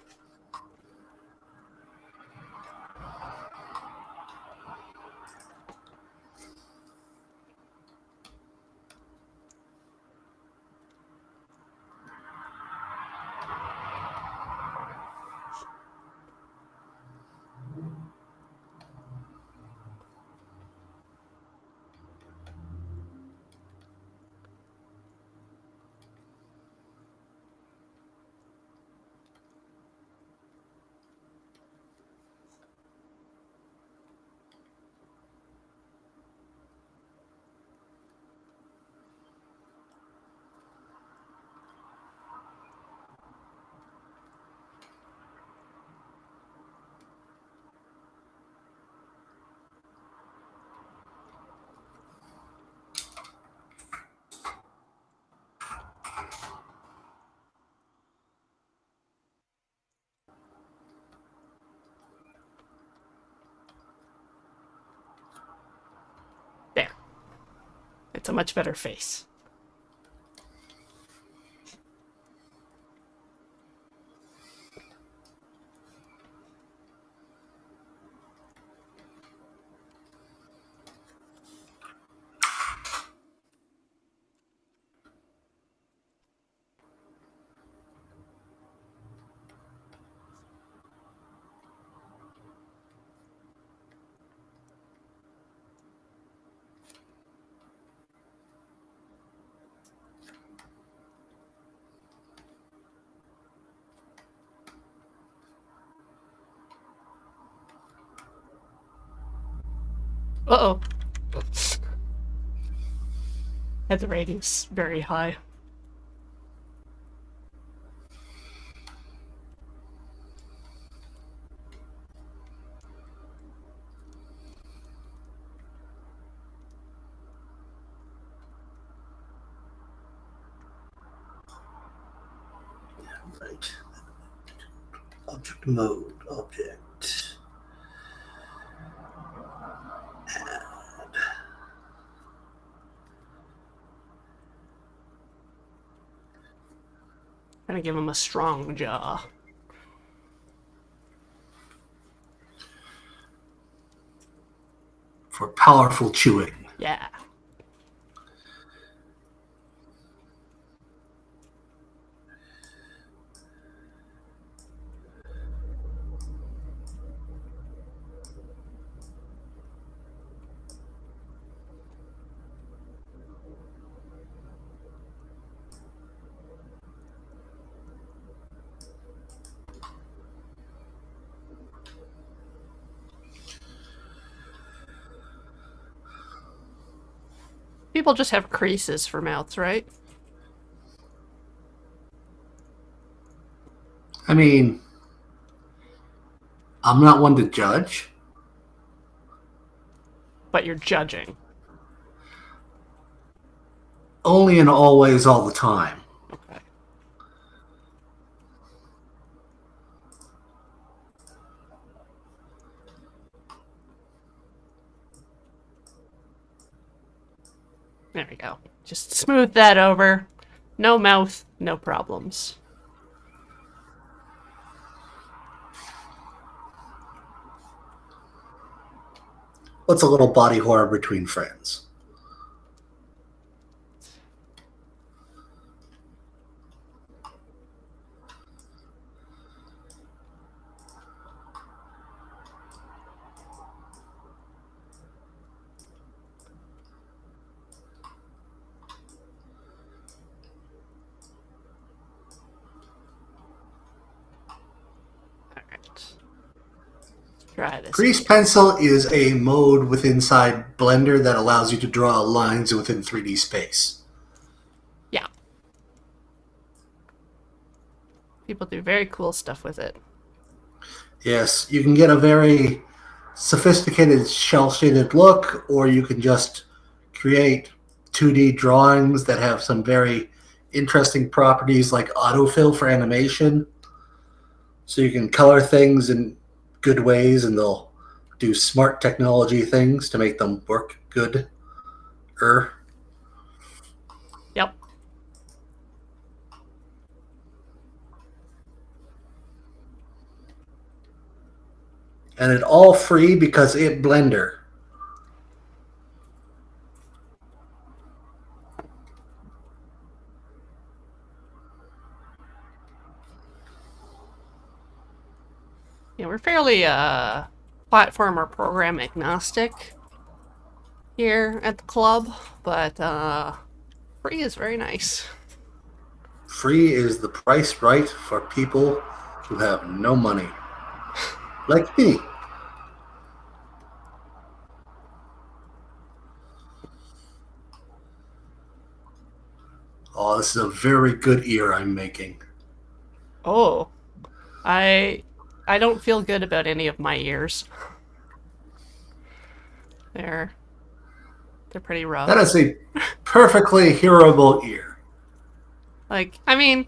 There. It's a much better face. Uh-oh. Had the ratings very high. Right. Object mode. Object. Gonna give him a strong jaw. For powerful chewing. Yeah. People just have creases for mouths, right? I mean, I'm not one to judge. But you're judging. only and always all the time. Okay. There we go. Just smooth that over. No mouth, no problems. What's a little body horror between friends? Alright. Try this. Grease Pencil is a mode within inside Blender that allows you to draw lines within 3D space. Yeah. People do very cool stuff with it. Yes, you can get a very sophisticated shell-shaded look, or you can just create 2D drawings that have some very interesting properties like autofill for animation. So you can color things in good ways, and they'll do smart technology things to make them work good. Yep. And it all free because it Blender. Yeah, we're fairly platform or program agnostic here at the club, but free is very nice. Free is the price right for people who have no money. Like me. Oh, this is a very good ear I'm making. Oh, I don't feel good about any of my ears. They're pretty rough. That is a perfectly hearable ear. Like, I mean,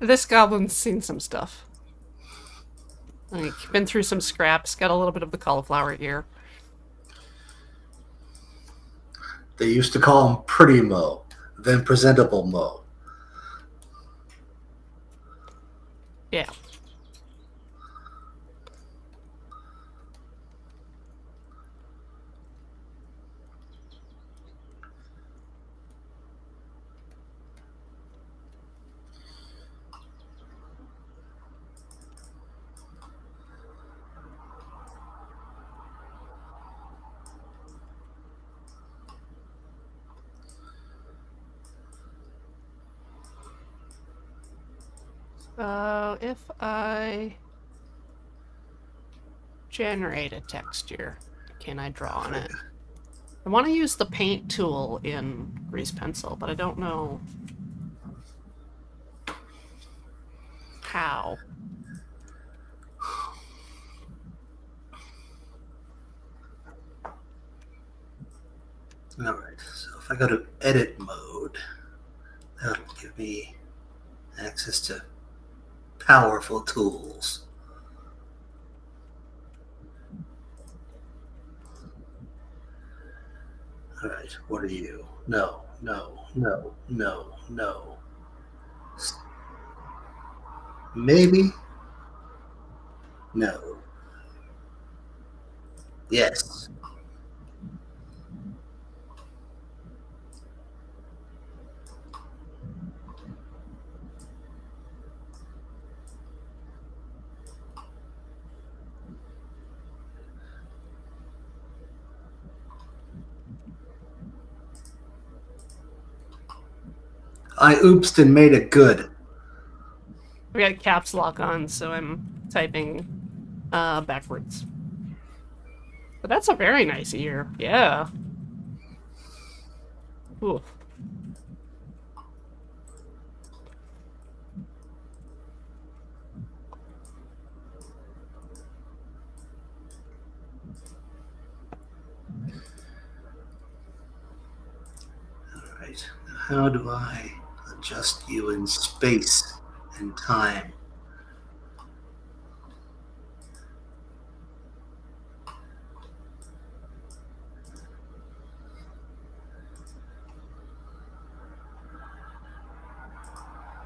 this goblin's seen some stuff. Like, been through some scraps, got a little bit of the cauliflower ear. They used to call him Pretty Mo, then Presentable Mo. Yeah. So if I generate a texture, can I draw on it? I want to use the paint tool in Grease Pencil, but I don't know how. All right, so if I go to edit mode, that'll give me access to powerful tools. All right, what are you? No, no, no, no, no. Maybe? No. Yes. I oopsed and made it good. We got caps lock on, so I'm typing backwards. But that's a very nice ear. Yeah. Ooh. All right. How do I adjust you in space and time?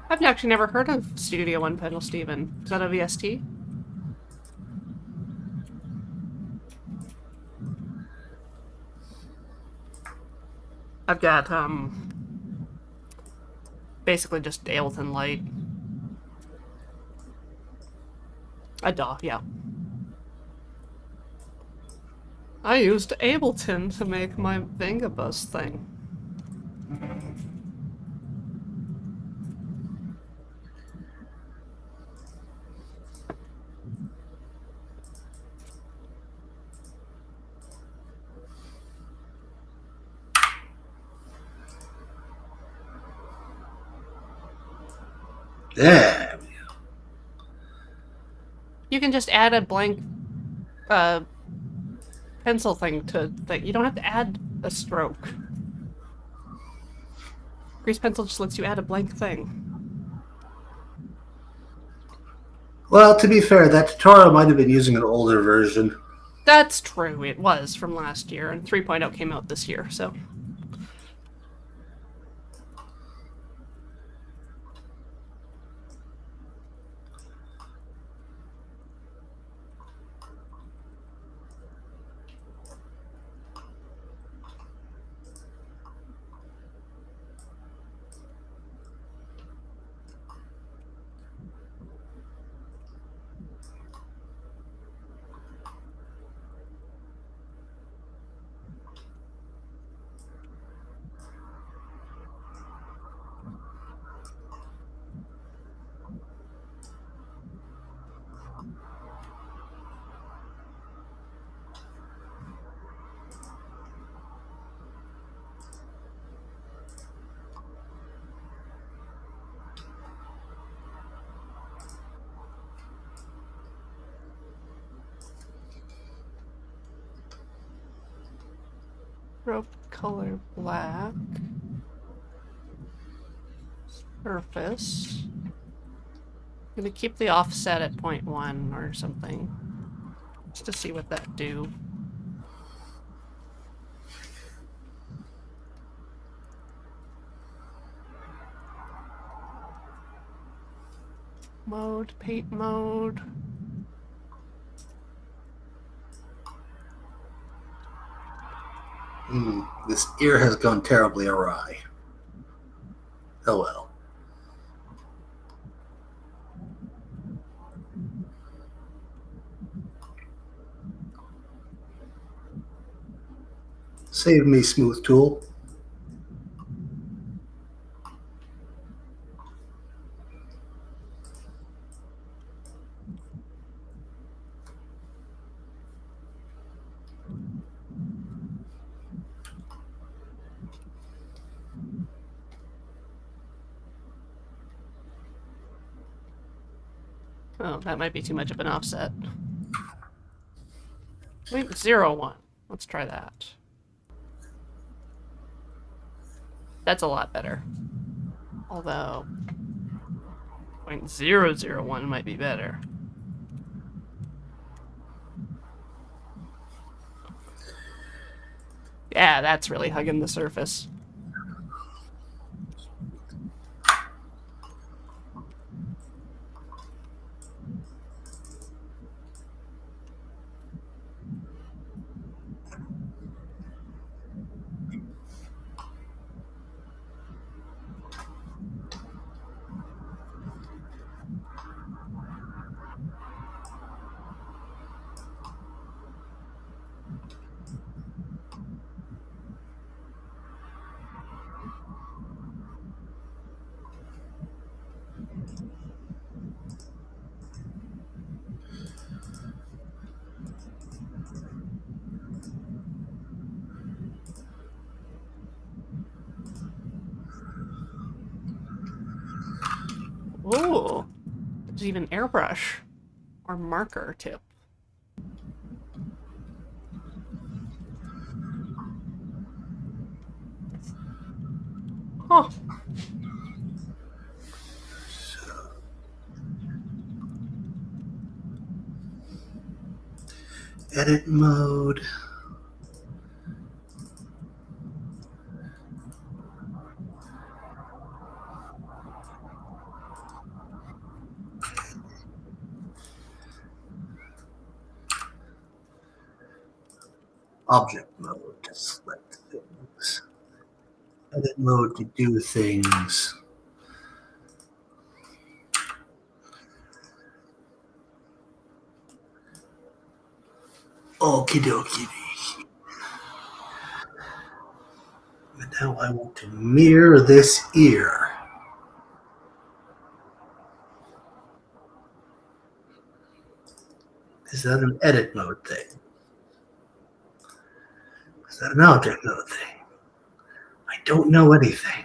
I've actually never heard of Studio One Pedal, Steven. Is that a VST? I've got, basically just Ableton Lite. A DAW, yeah. I used Ableton to make my Vengabuzz thing. There we go. You can just add a blank pencil thing to thing. You don't have to add a stroke. Grease Pencil just lets you add a blank thing. Well, to be fair, that tutorial might have been using an older version. That's true, it was from last year, and 3.0 came out this year, so. Rope color black. Surface. I'm gonna keep the offset at 0.1 or something. Just to see what that do. Mode, paint mode. This ear has gone terribly awry. Oh well. Save me, Smooth Tool. Oh, that might be too much of an offset. 0.01. Let's try that. That's a lot better. Although 0.001 might be better. Yeah, that's really hugging the surface. Ooh, there's even airbrush or marker tip. Huh. Edit mode. Object mode to select things. Edit mode to do things. Okie dokie. And now I want to mirror this ear. Is that an edit mode thing? Is that an object mode thing? I don't know anything.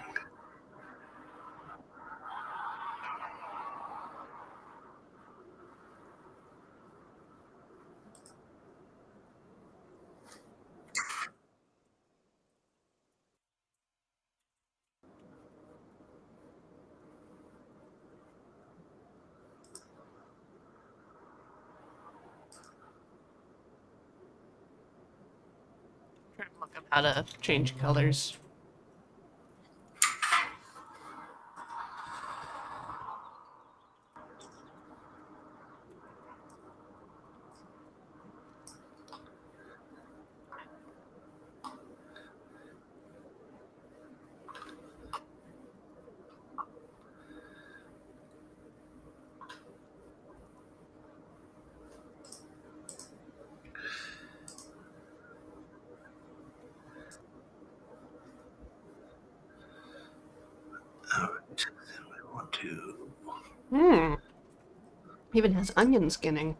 Trying to look up how to change colors. Alright, I want to Hmm. Even has onion skinning.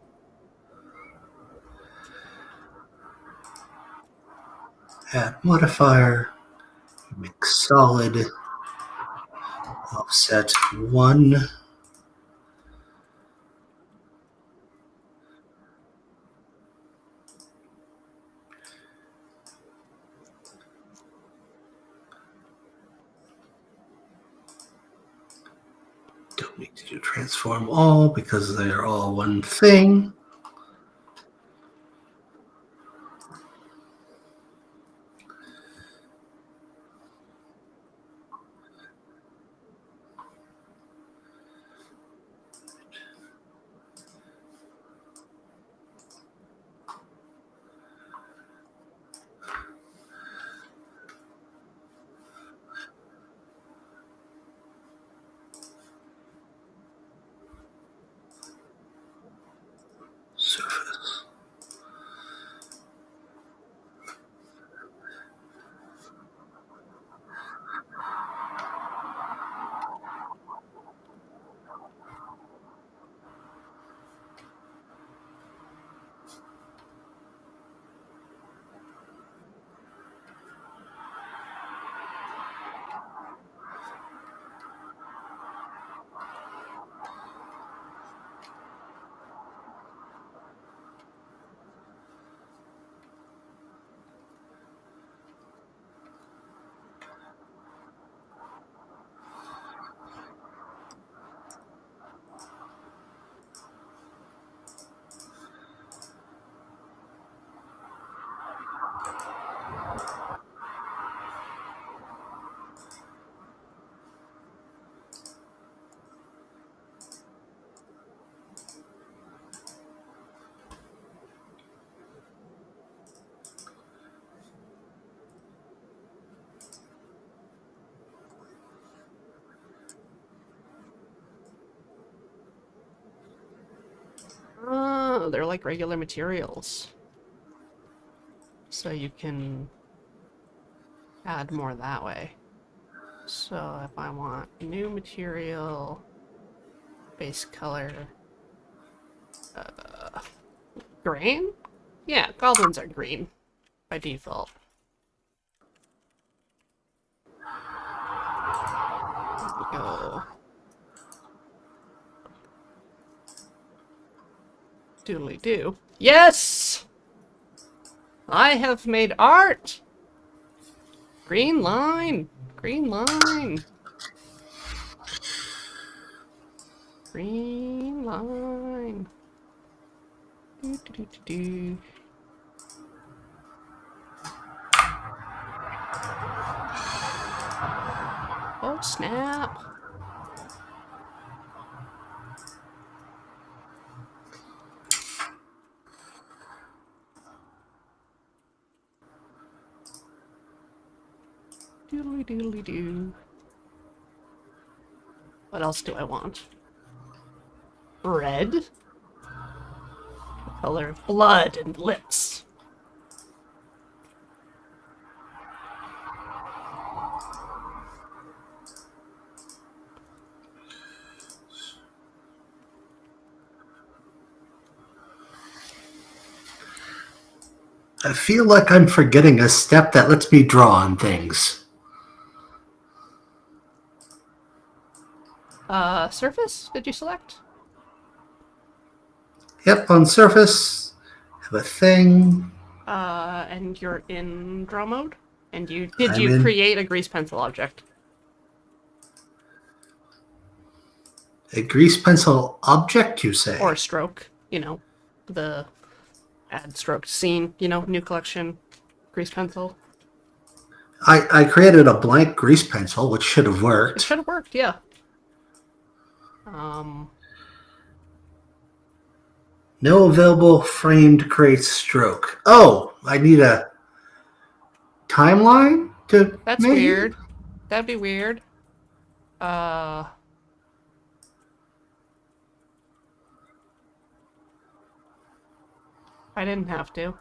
add modifier, make solid, offset 1. Don't need to do transform all because they are all one thing. Surface. Oh, they're like regular materials. So you can add more that way. So if I want new material, base color, green? Yeah, goblins are green by default. There we go. Doodly do. Yes! I have made art! Green line! Green line. Green line. Do, do, do, do, do. Oh, snap. Doodly doodly doo. What else do I want? Red? Color of blood and lips. I feel like I'm forgetting a step that lets me draw on things. Surface? Did you select? Yep, on surface, have a thing. And you're in draw mode? And did I'm you in create a grease pencil object? a grease pencil object, you say? Or a stroke, the add stroke scene, new collection, grease pencil. I created a blank grease pencil, which should have It worked. should have worked, yeah. No available frame to create stroke. Oh, I need a timeline to That's make weird. That'd be weird. I didn't have to.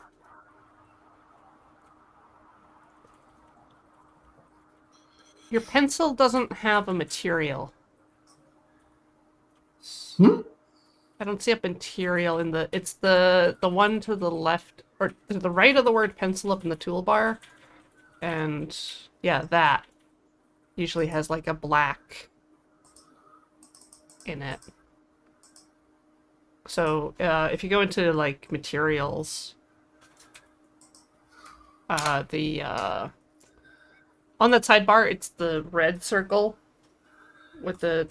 Your pencil doesn't have a material. Hmm? I don't see a material in the... It's the one to the left, or to the right of the word pencil up in the toolbar. And, yeah, that usually has, like, a black in it. So, if you go into, like, materials, on that sidebar, it's the red circle with the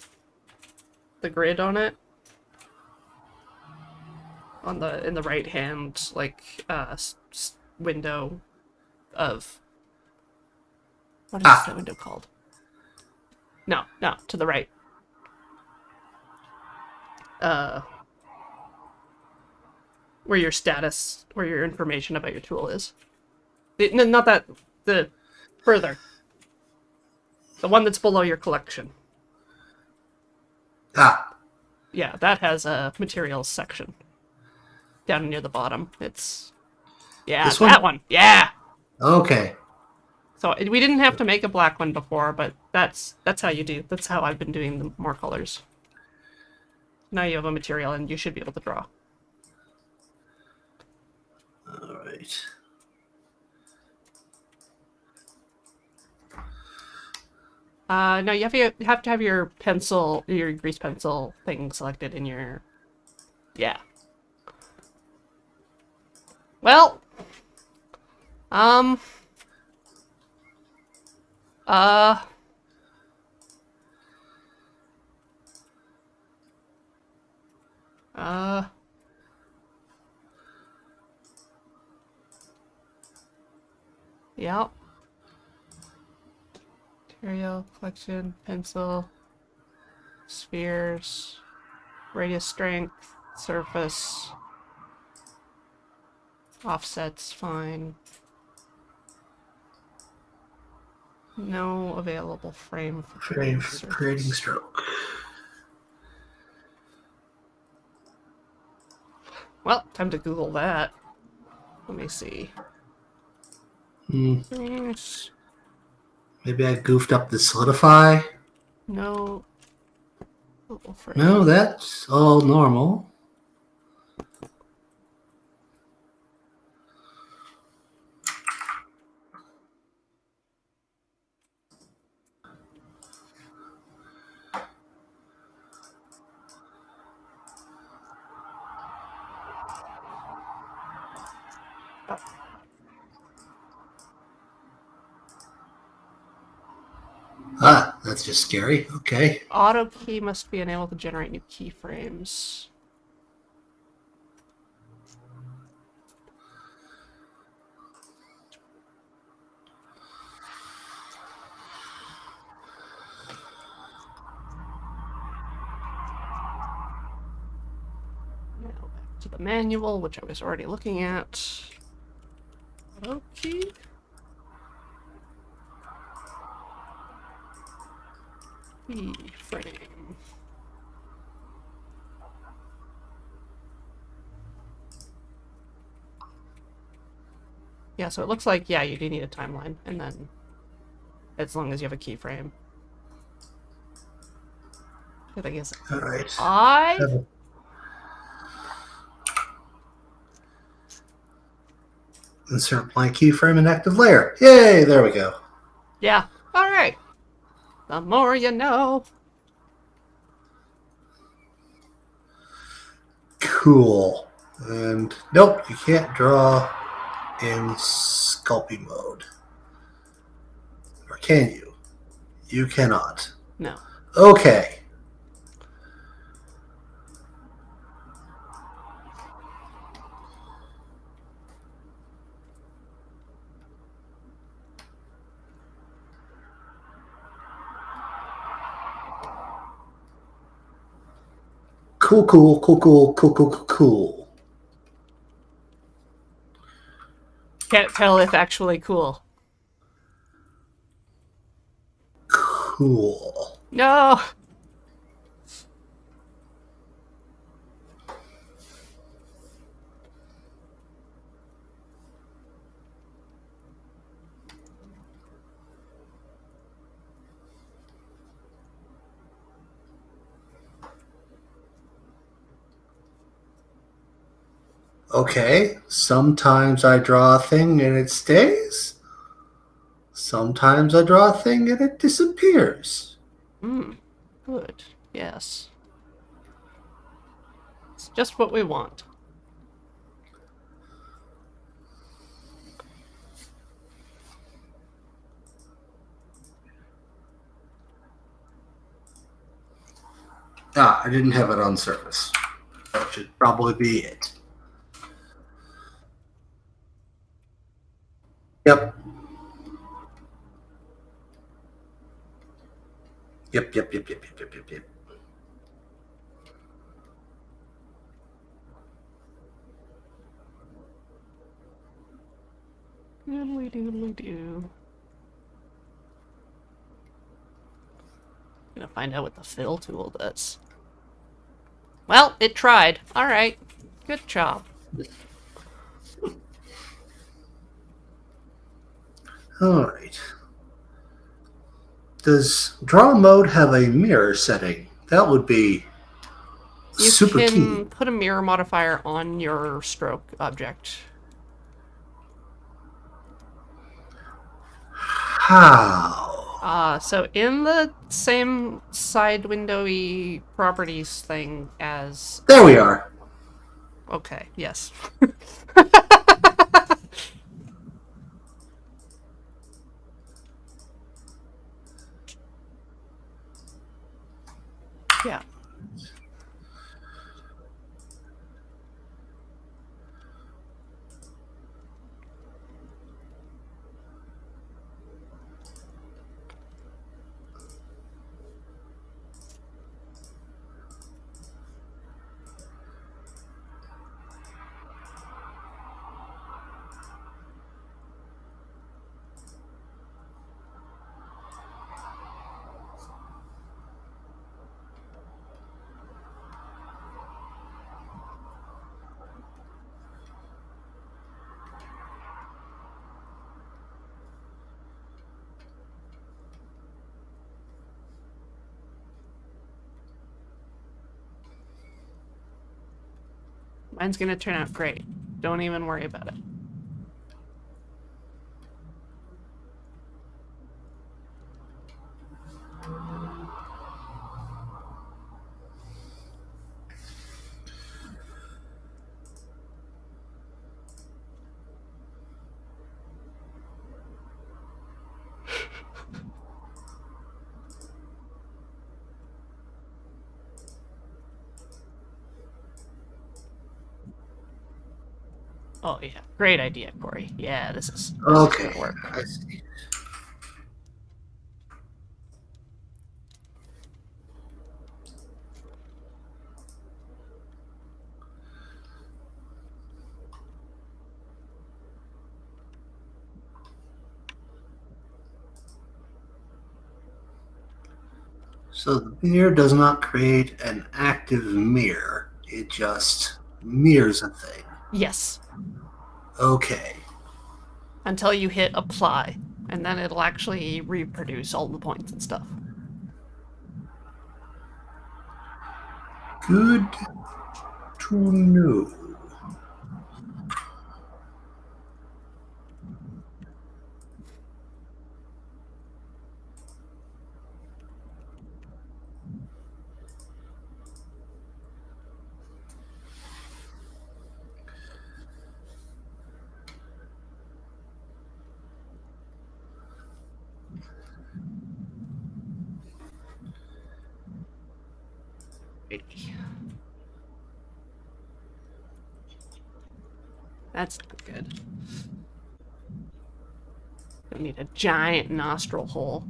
grid on it. In the right hand, like, window of... What is that window called? No, to the right. Where your status, where your information about your tool is. Not that, the further. The one that's below your collection. Yeah, that has a materials section. Down near the bottom. It's... Yeah, This that one? one. Yeah! Okay. So we didn't have to make a black one before, but that's how you do. That's how I've been doing the more colors. Now you have a material and you should be able to draw. All right. No, you have to have your pencil, your grease pencil thing selected in your... Yeah. Well... Yeah. Material, collection, pencil, spheres, radius strength, surface, offsets, fine. No available frame for Frame for creating stroke. Well, time to Google that. Let me see. Yes. Maybe I goofed up the solidify. No. Frame. No, that's all normal. Ah, that's just scary. Okay. Auto key must be unable to generate new keyframes. Now back to the manual, which I was already looking at. Auto key. Keyframe. Yeah, so it looks like, yeah, you do need a timeline, and then as long as you have a keyframe. I think it's All right. I. Insert blank keyframe in active layer. Yay! There we go. Yeah. All right. The more you know. Cool. And nope, you can't draw in Sculpey mode. Or can you? You cannot. No. Okay. Cool. Can't tell if actually cool. Cool. No. Okay. Sometimes I draw a thing and it stays. Sometimes I draw a thing and it disappears. Good. Yes. It's just what we want. Ah, I didn't have it on surface. That should probably be it. Yep. Yep. Doodly doodly doo. Gonna find out what the fill tool does. Well, it tried. Alright. Good job. All right. Does draw mode have a mirror setting? That would be You super can key. put a mirror modifier on your stroke object. How? So in the same side windowy properties thing as... There we are. Okay, yes. Yeah. Mine's gonna turn out great. Don't even worry about it. Oh yeah, great idea, Corey. Yeah, this is Okay, gonna work. I see. So the mirror does not create an active mirror. It just mirrors a thing. Yes, Okay. until you hit apply, and then it'll actually reproduce all the points and stuff. Good to know. That's not good. I need a giant nostril hole.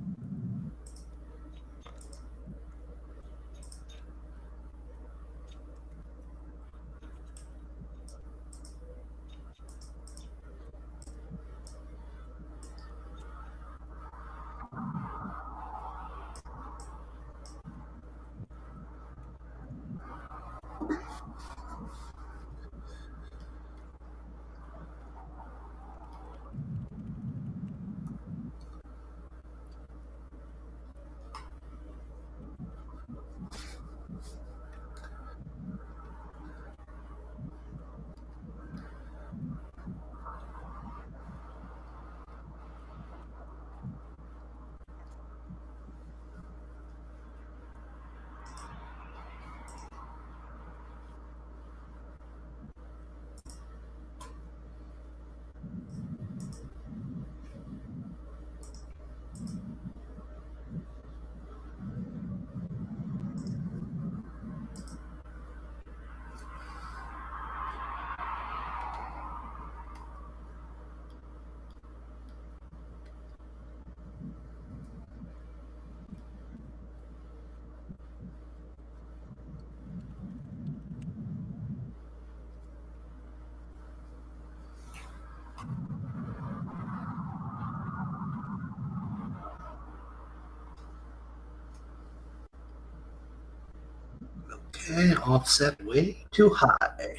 Okay, offset way too high.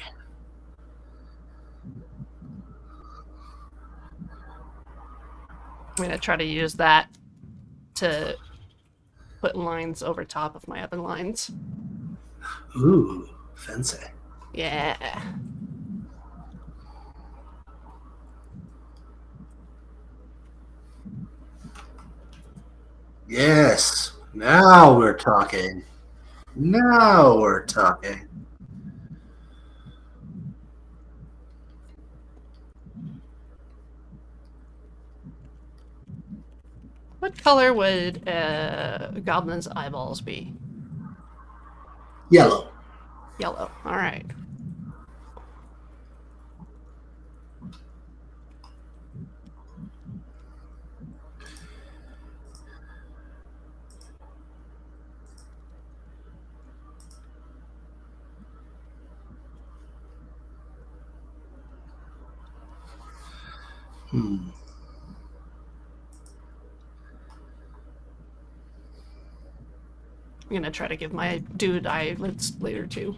I'm gonna try to use that to put lines over top of my other lines. Ooh, fancy. Yeah. Yes, now we're talking. Now we're talking. What color would a goblin's eyeballs be? Yellow. Yellow. All right. Hmm. I'm gonna try to give my dude eyelids later too.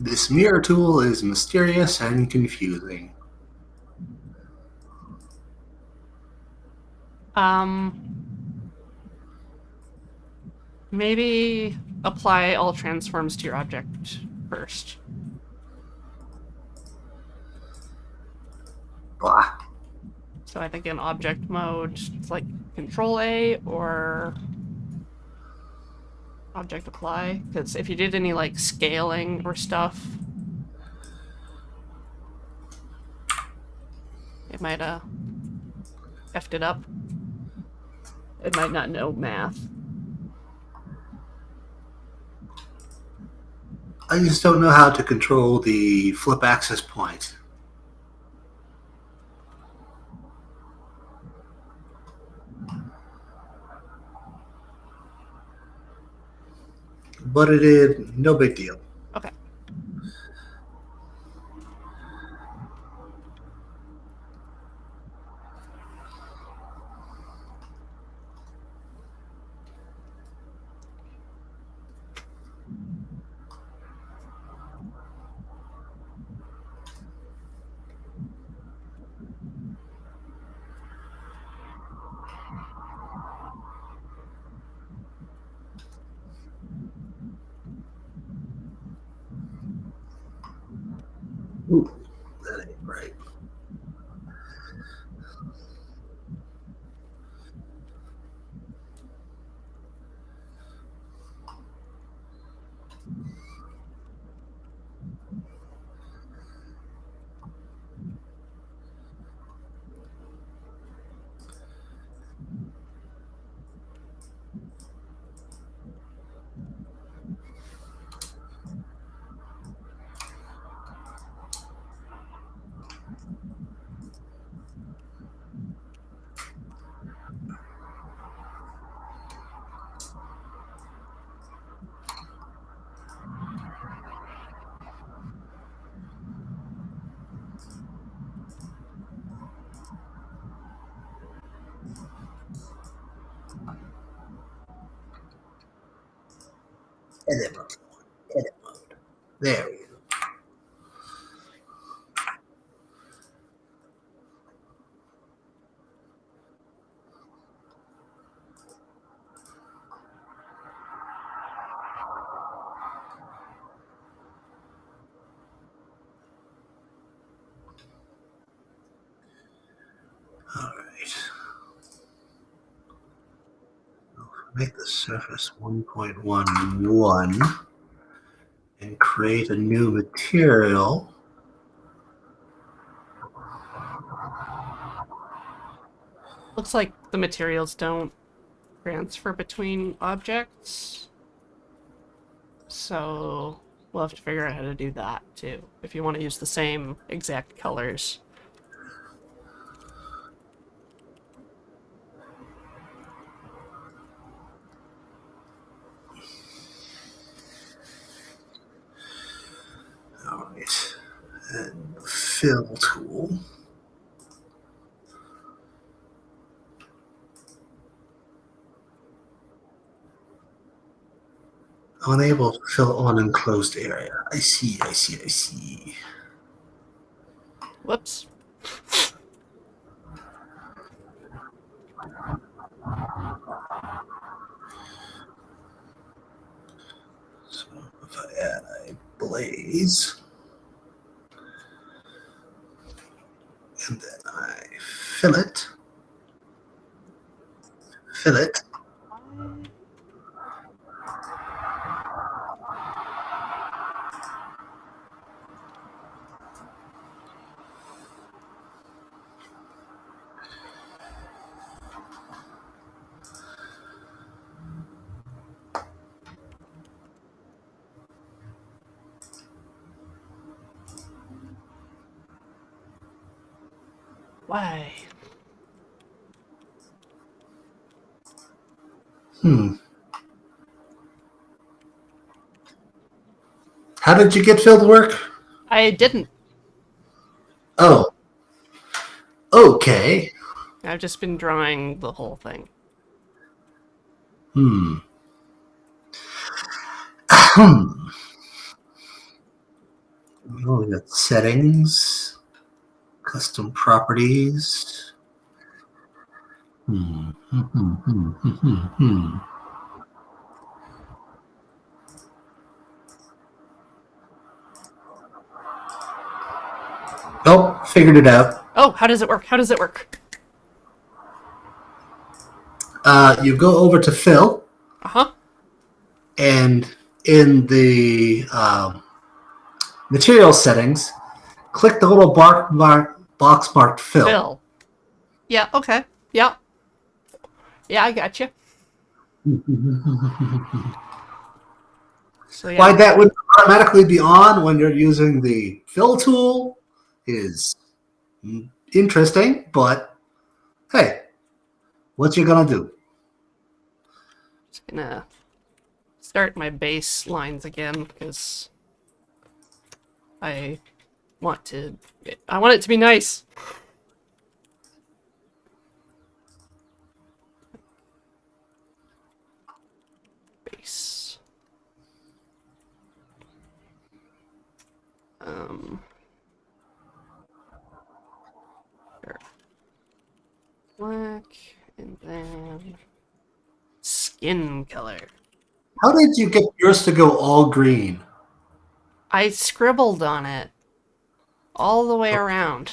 This mirror tool is mysterious and confusing. Maybe apply all transforms to your object first. Blah. So I think in object mode, it's like Control A or object apply, because if you did any like scaling or stuff, it might effed it up. It might not know math. I just don't know how to control the flip access point. But it did, no big deal. Okay. Ooh, that ain't right. Edit mode. Edit mode. There we go. All right. Make the surface 1.11 and create a new material. Looks like the materials don't transfer between objects. So we'll have to figure out how to do that too, if you want to use the same exact colors. All right. And the fill tool. Unable to fill unenclosed area. I see. Whoops. So if I add a blaze, and then I fill it. Why? How did you get fill to work? I didn't. Oh. Okay. I've just been drawing the whole thing. Oh, we got settings, custom properties. Oh, figured it out. Oh, how does it work? You go over to fill. Uh-huh. and in the material settings, click the little box marked fill. Fill. Yeah, okay. Yeah. Yeah, I got you. So Why yeah. that would automatically be on when you're using the fill tool is interesting, but hey, what you gonna do? Just gonna start my base lines again because I want it to be nice. Base. Um sure. Black and then skin color. How did you get yours to go all green? I scribbled on it all the way around.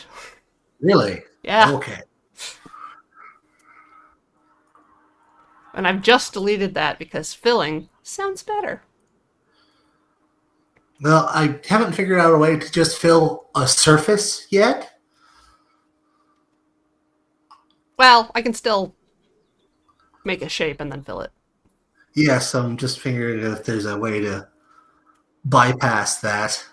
Really? Yeah. Okay. And I've just deleted that because filling sounds better. Well, I haven't figured out a way to just fill a surface yet. Well, I can still make a shape and then fill it. Yes, I'm just figuring if there's a way to bypass that.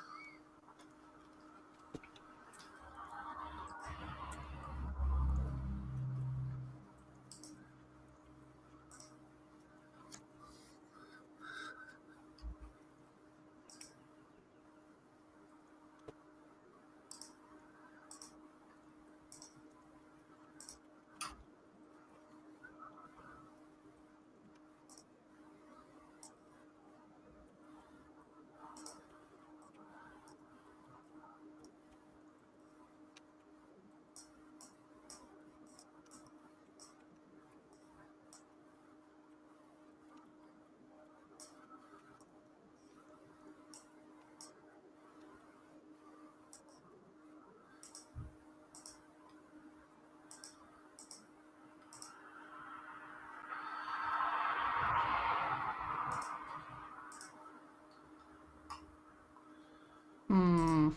Hmm.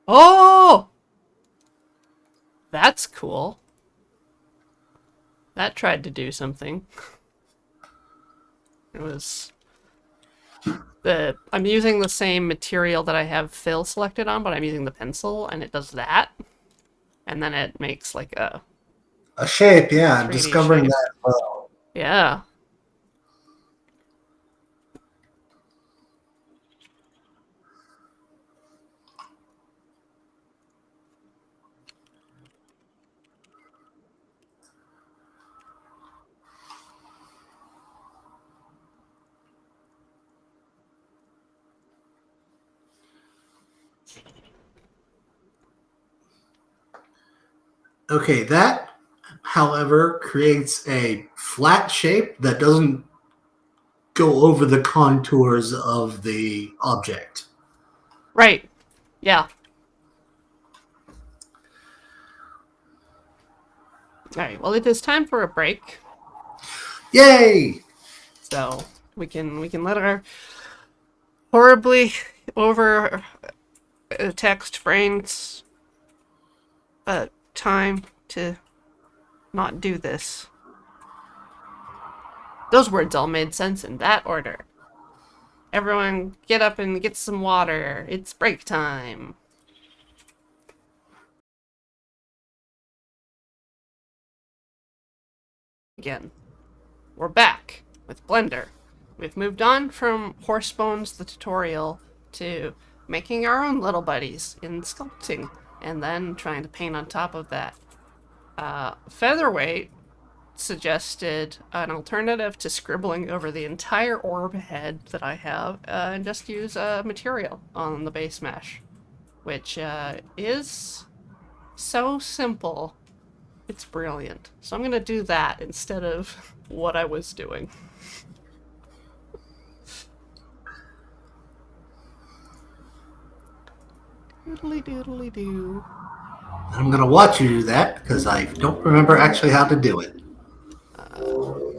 Oh! That's cool. That tried to do something. It was I'm using the same material that I have fill selected on, but I'm using the pencil and it does that. And then it makes like a A shape, yeah, I'm 3D discovering shape. that as well. Yeah. Okay, that, however, creates a flat shape that doesn't go over the contours of the object. Right. Yeah. Alright, well it is time for a break. Yay! So we can let our horribly over text brains time to not do this. Those words all made sense in that order. Everyone get up and get some water. It's break time. Again, we're back with Blender. We've moved on from Horsebones the tutorial to making our own little buddies in sculpting and then trying to paint on top of that. Featherweight suggested an alternative to scribbling over the entire orb head that I have, and just use a material on the base mesh, which is so simple. It's brilliant. So I'm gonna do that instead of what I was doing. Doodly doodly doo. I'm going to watch you do that because I don't remember actually how to do it.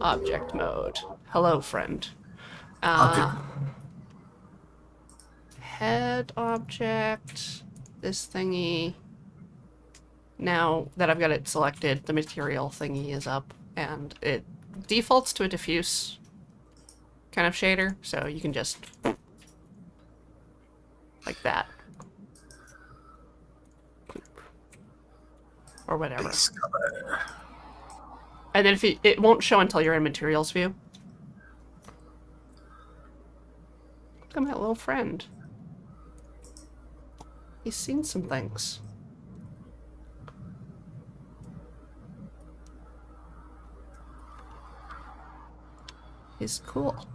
Object mode. Hello, friend. Object. Head object. This thingy. Now that I've got it selected, the material thingy is up, and it defaults to a diffuse kind of shader, so you can just like that. Or whatever. Base color. And then if it won't show until you're in materials view. Look at my little friend. He's seen some things. He's cool.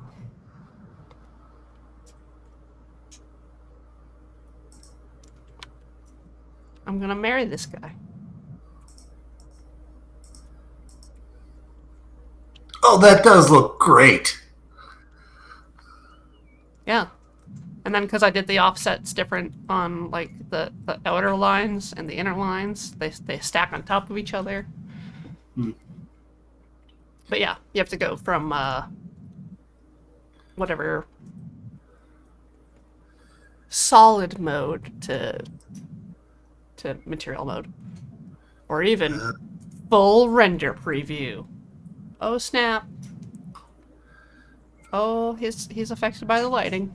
I'm gonna marry this guy. Oh, that does look great. Yeah. And then because I did the offsets different on like the outer lines and the inner lines, they stack on top of each other. But yeah, you have to go from whatever solid mode to material mode. Or even full render preview. Oh snap. Oh, he's affected by the lighting.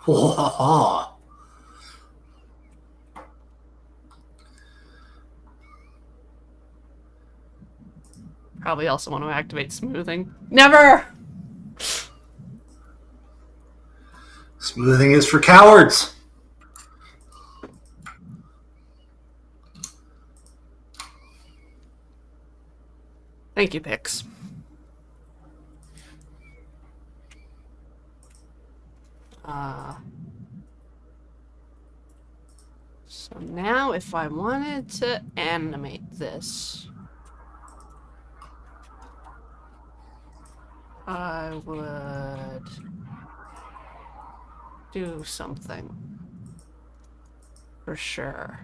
Whoa. Probably also want to activate smoothing. Never! Smoothing is for cowards. Thank you, Pix. So now if I wanted to animate this, I would do something for sure.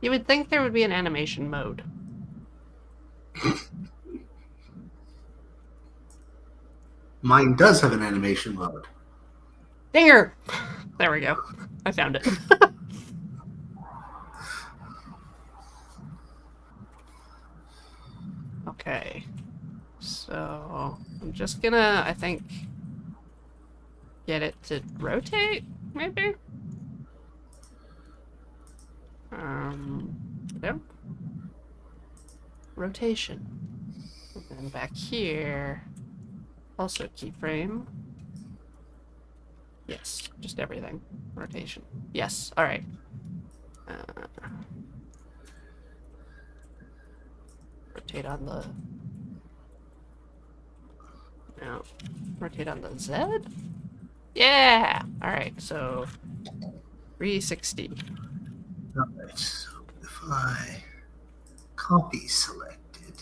You would think there would be an animation mode. Mine does have an animation mode. Dinger! There we go. I found it. Okay. So I'm just gonna, I think, get it to rotate, maybe? Nope. Rotation. And then back here, also keyframe. Yes, just everything. Rotation. Yes, alright. Rotate on the... No. Rotate on the Z? Yeah! Alright, so... 360. Alright, so if I copy selected.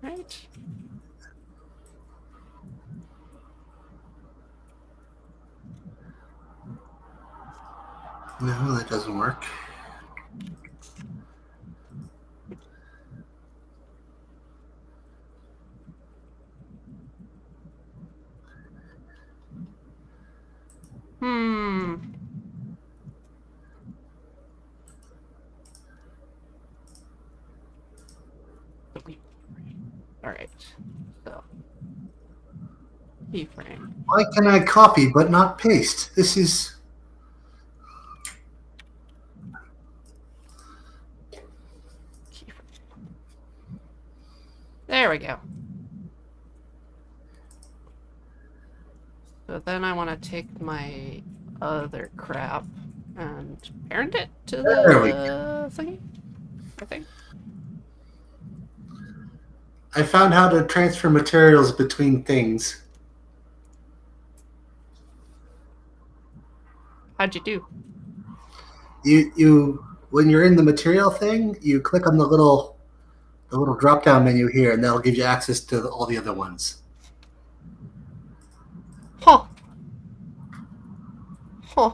Right. No, that doesn't work. So, keyframe. Why can I copy but not paste? This is... There we go. So then I want to take my other crap and parent it to There we the thingy, I think. I found how to transfer materials between things. How'd you do? You when you're in the material thing, you click on the little drop down menu here, and that'll give you access to all the other ones. Huh. Huh.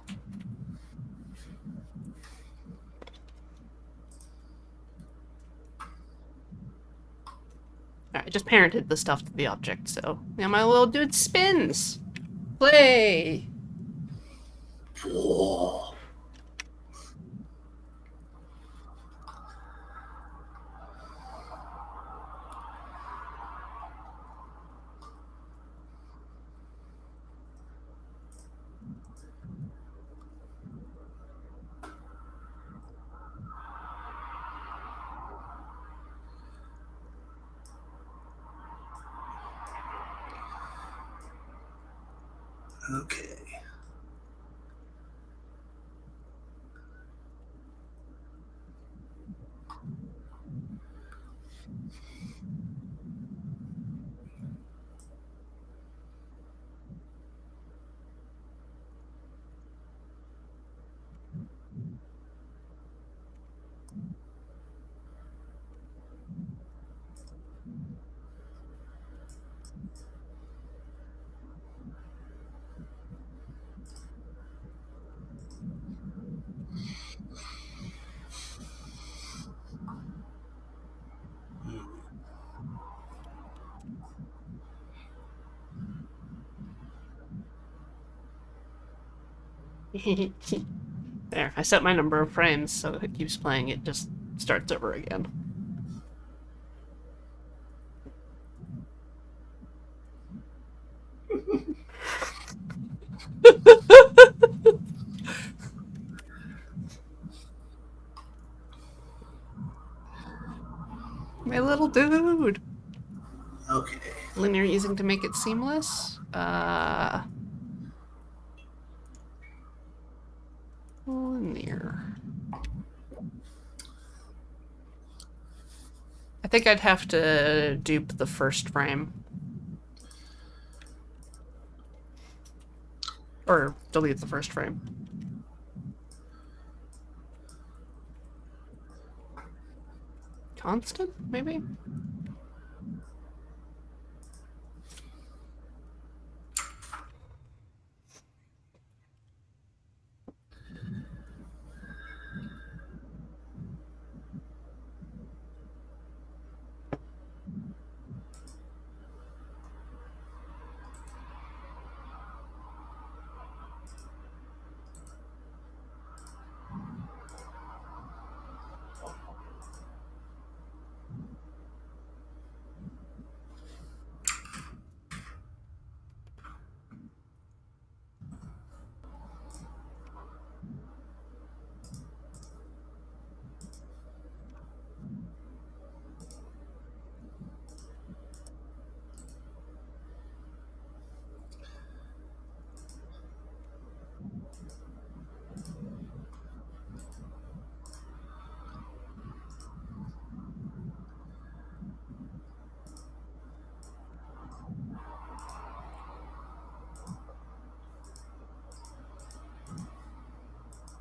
Alright, I just parented the stuff to the object, so now my little dude spins. Play! Whoa. Okay. There, I set my number of frames so if it keeps playing, it just starts over again. My little dude! Okay. Linear easing to make it seamless. Linear. I think I'd have to dupe the first frame. Or delete the first frame. Constant, maybe?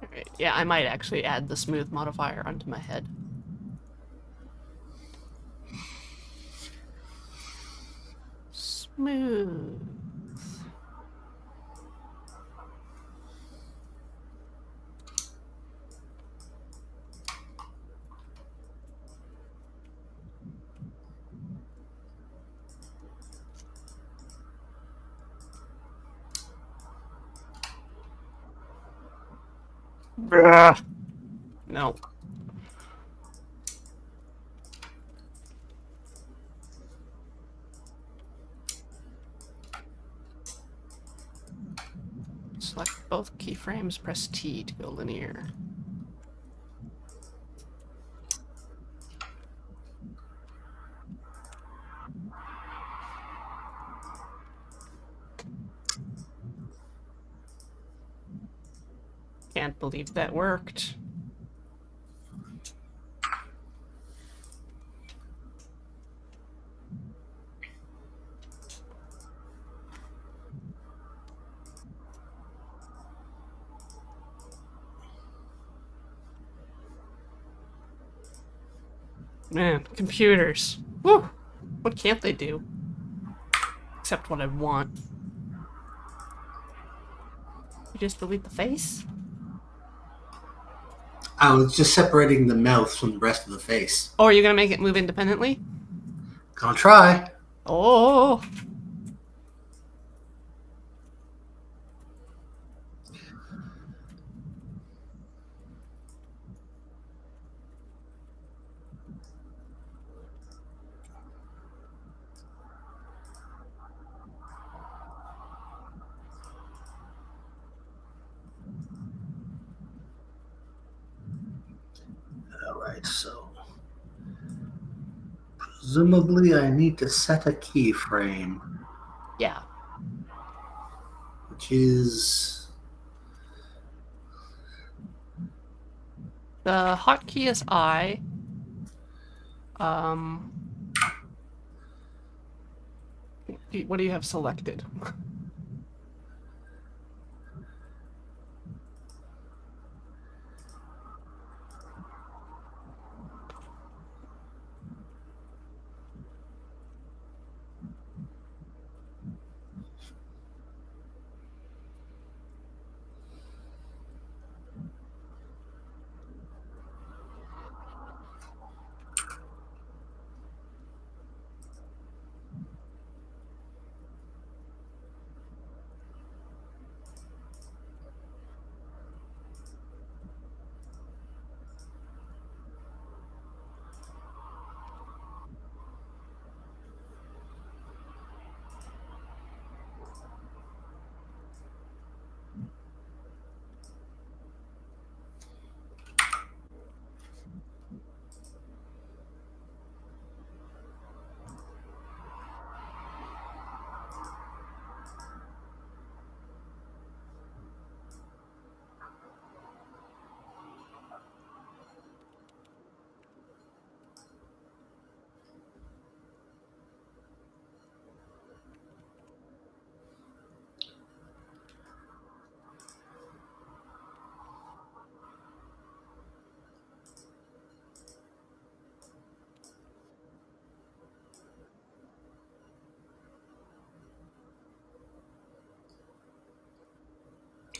Alright, yeah, I might actually add the smooth modifier onto my head. Smooth. Bruh. No. both keyframes, press T to go linear. Can't believe that worked. Man, computers. Woo! What can't they do? Except what I want. You just delete the face? I was just separating the mouth from the rest of the face. Oh, are you gonna make it move independently? Gonna try. Oh! Alright, so presumably I need to set a keyframe, Yeah. which is The hotkey is I. Um, what do you have selected?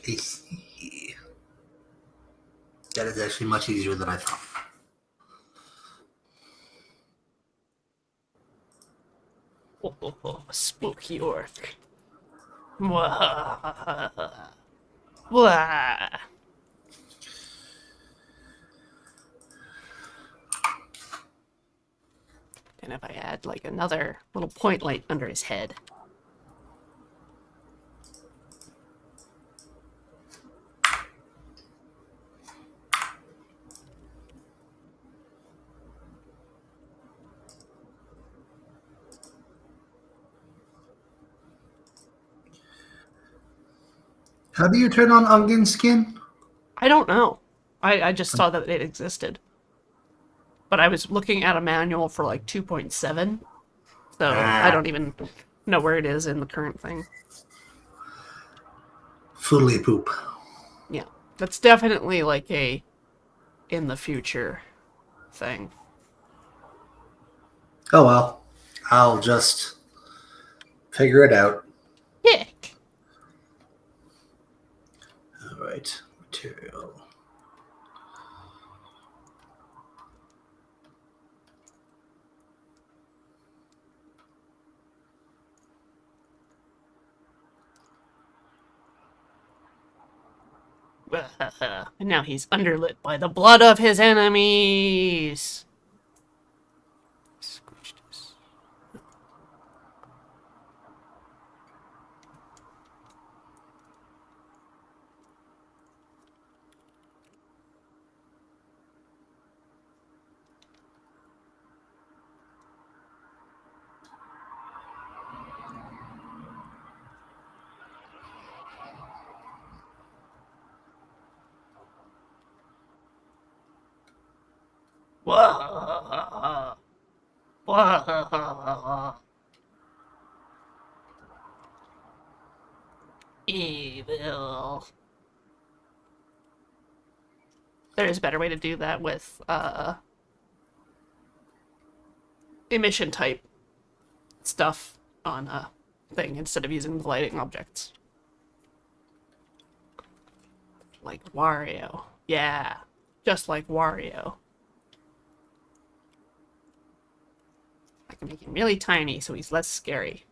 I see. That is actually much easier than I thought. Oh, spooky orc. Mwah. Blah. And if I add like another little point light under his head. How do you turn on Ungin skin? I don't know. I just saw that it existed. But I was looking at a manual for like 2.7, so I don't even know where it is in the current thing. Foodly poop. Yeah, that's definitely like a in the future thing. Oh well. I'll just figure it out. Yeah. Alright. Material. And now he's underlit by the blood of his enemies. Squish this. Whoa. Whoa. Evil. There's a better way to do that with emission type stuff on a thing instead of using the lighting objects. Like Wario. Yeah. Just like Wario. I can make him really tiny so he's less scary.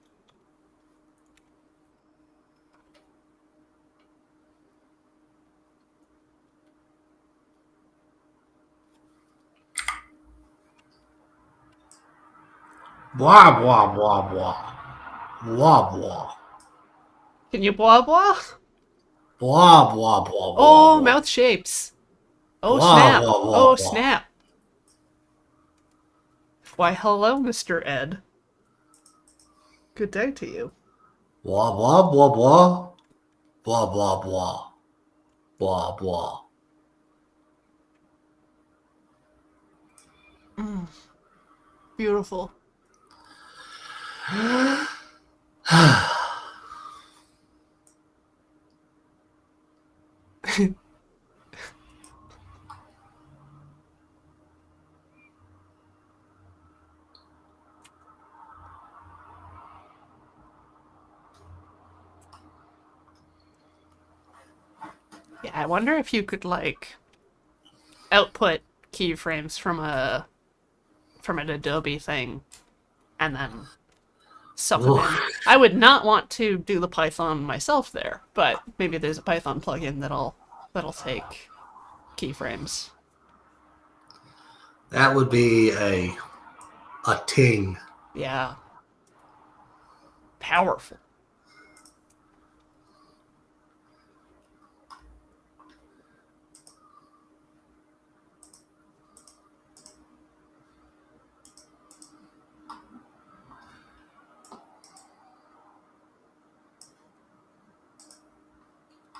Blah, blah, blah, blah. Blah, blah. Can you blah blah? Blah, blah, blah, blah. Oh, Blah, mouth shapes. Oh, blah, snap. blah, blah, Oh, blah. snap. Why, hello, Mr. Ed. Good day to you. Blah, blah, blah, blah. Blah, blah, blah. Blah, blah. Beautiful. Yeah, I wonder if you could, like, output keyframes from an Adobe thing and then suck them in. I would not want to do the Python myself there, but maybe there's a Python plugin that'll take keyframes. That would be a ting. Yeah. Powerful.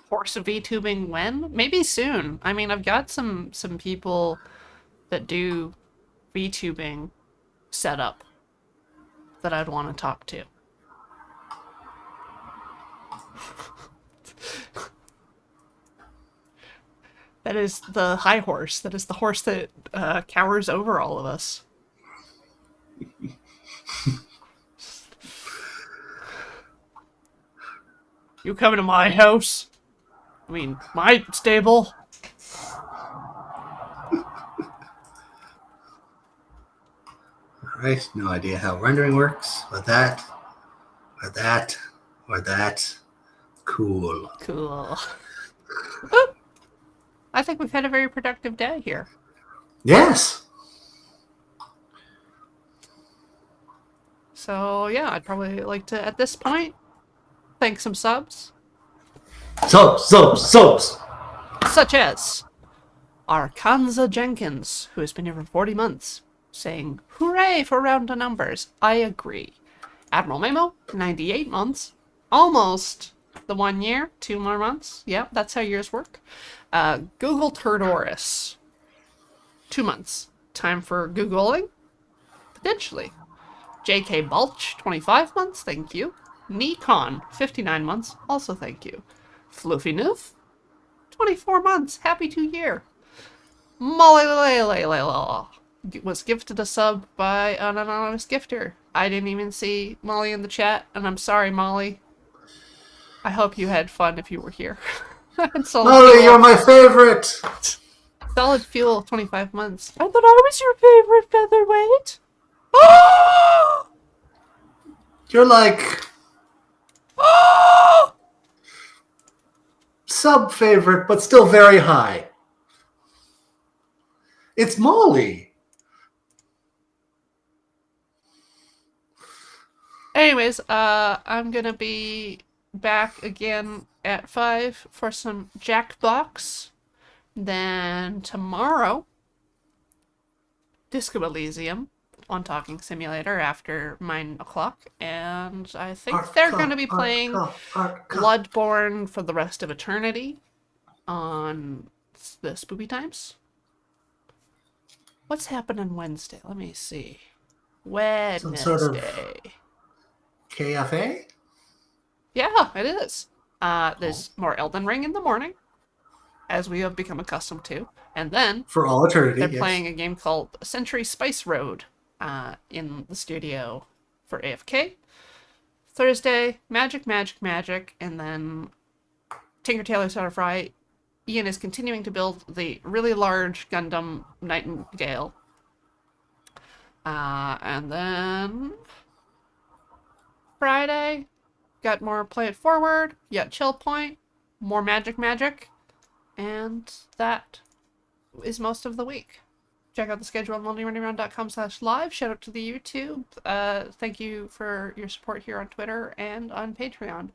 Horse VTubing when? Maybe soon. I mean, I've got some people that do VTubing set up that I'd want to talk to. That is the high horse. That is the horse that cowers over all of us. You coming to my house? I mean, my stable. Alright, no idea how rendering works. Or that. Cool. Cool. I think we've had a very productive day here. Yes! So, yeah, I'd probably like to, at this point, thank some subs. Subs! Such as Arkanza Jenkins, who has been here for 40 months, saying, hooray for round of numbers. I agree. Admiral Memo, 98 months. Almost the 1 year, 2 more months. Yep, that's how years work. Google Turdoris, 2 months. Time for Googling? Potentially. JK Balch, 25 months, thank you. Nikon, 59 months, also thank you. Floofy Noof, 24 months, happy 2 year. Molly was gifted a sub by an anonymous gifter. I didn't even see Molly in the chat, and I'm sorry, Molly. I hope you had fun if you were here. Molly, you're my favorite! Solid Fuel, 25 months. I thought I was your favorite featherweight. Oh! You're like Oh! sub favorite, but still very high. It's Molly. Anyways, I'm gonna be back again at 5 for some Jackbox. Then tomorrow, Disco Elysium on Talking Simulator after 9 o'clock. And I think they're gonna be playing Bloodborne for the rest of eternity on the Spoopy Times. What's happening Wednesday? Let me see. Some sort of Wednesday. KFA? Yeah, it is. Oh, There's more Elden Ring in the morning, as we have become accustomed to. And then for all eternity, they're yes. playing a game called Century Spice Road in the studio for AFK. Thursday, Magic, Magic, Magic, and then Tinker Tailor Soldier Fry. Ian is continuing to build the really large Gundam Nightingale. And then Friday, got more Play It Forward, yet Chill Point, more Magic, Magic, and that is most of the week. Check out the schedule on lonelyrunningaround.com/live. Shout out to the YouTube. Thank you for your support here on Twitter and on Patreon.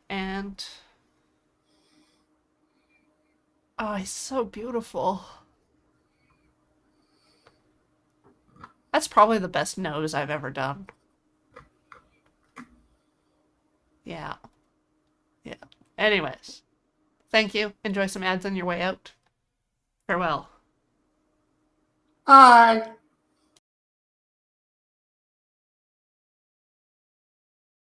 And oh, he's so beautiful. That's probably the best nose I've ever done. Yeah. Yeah. Anyways, thank you. Enjoy some ads on your way out. Farewell. Hi.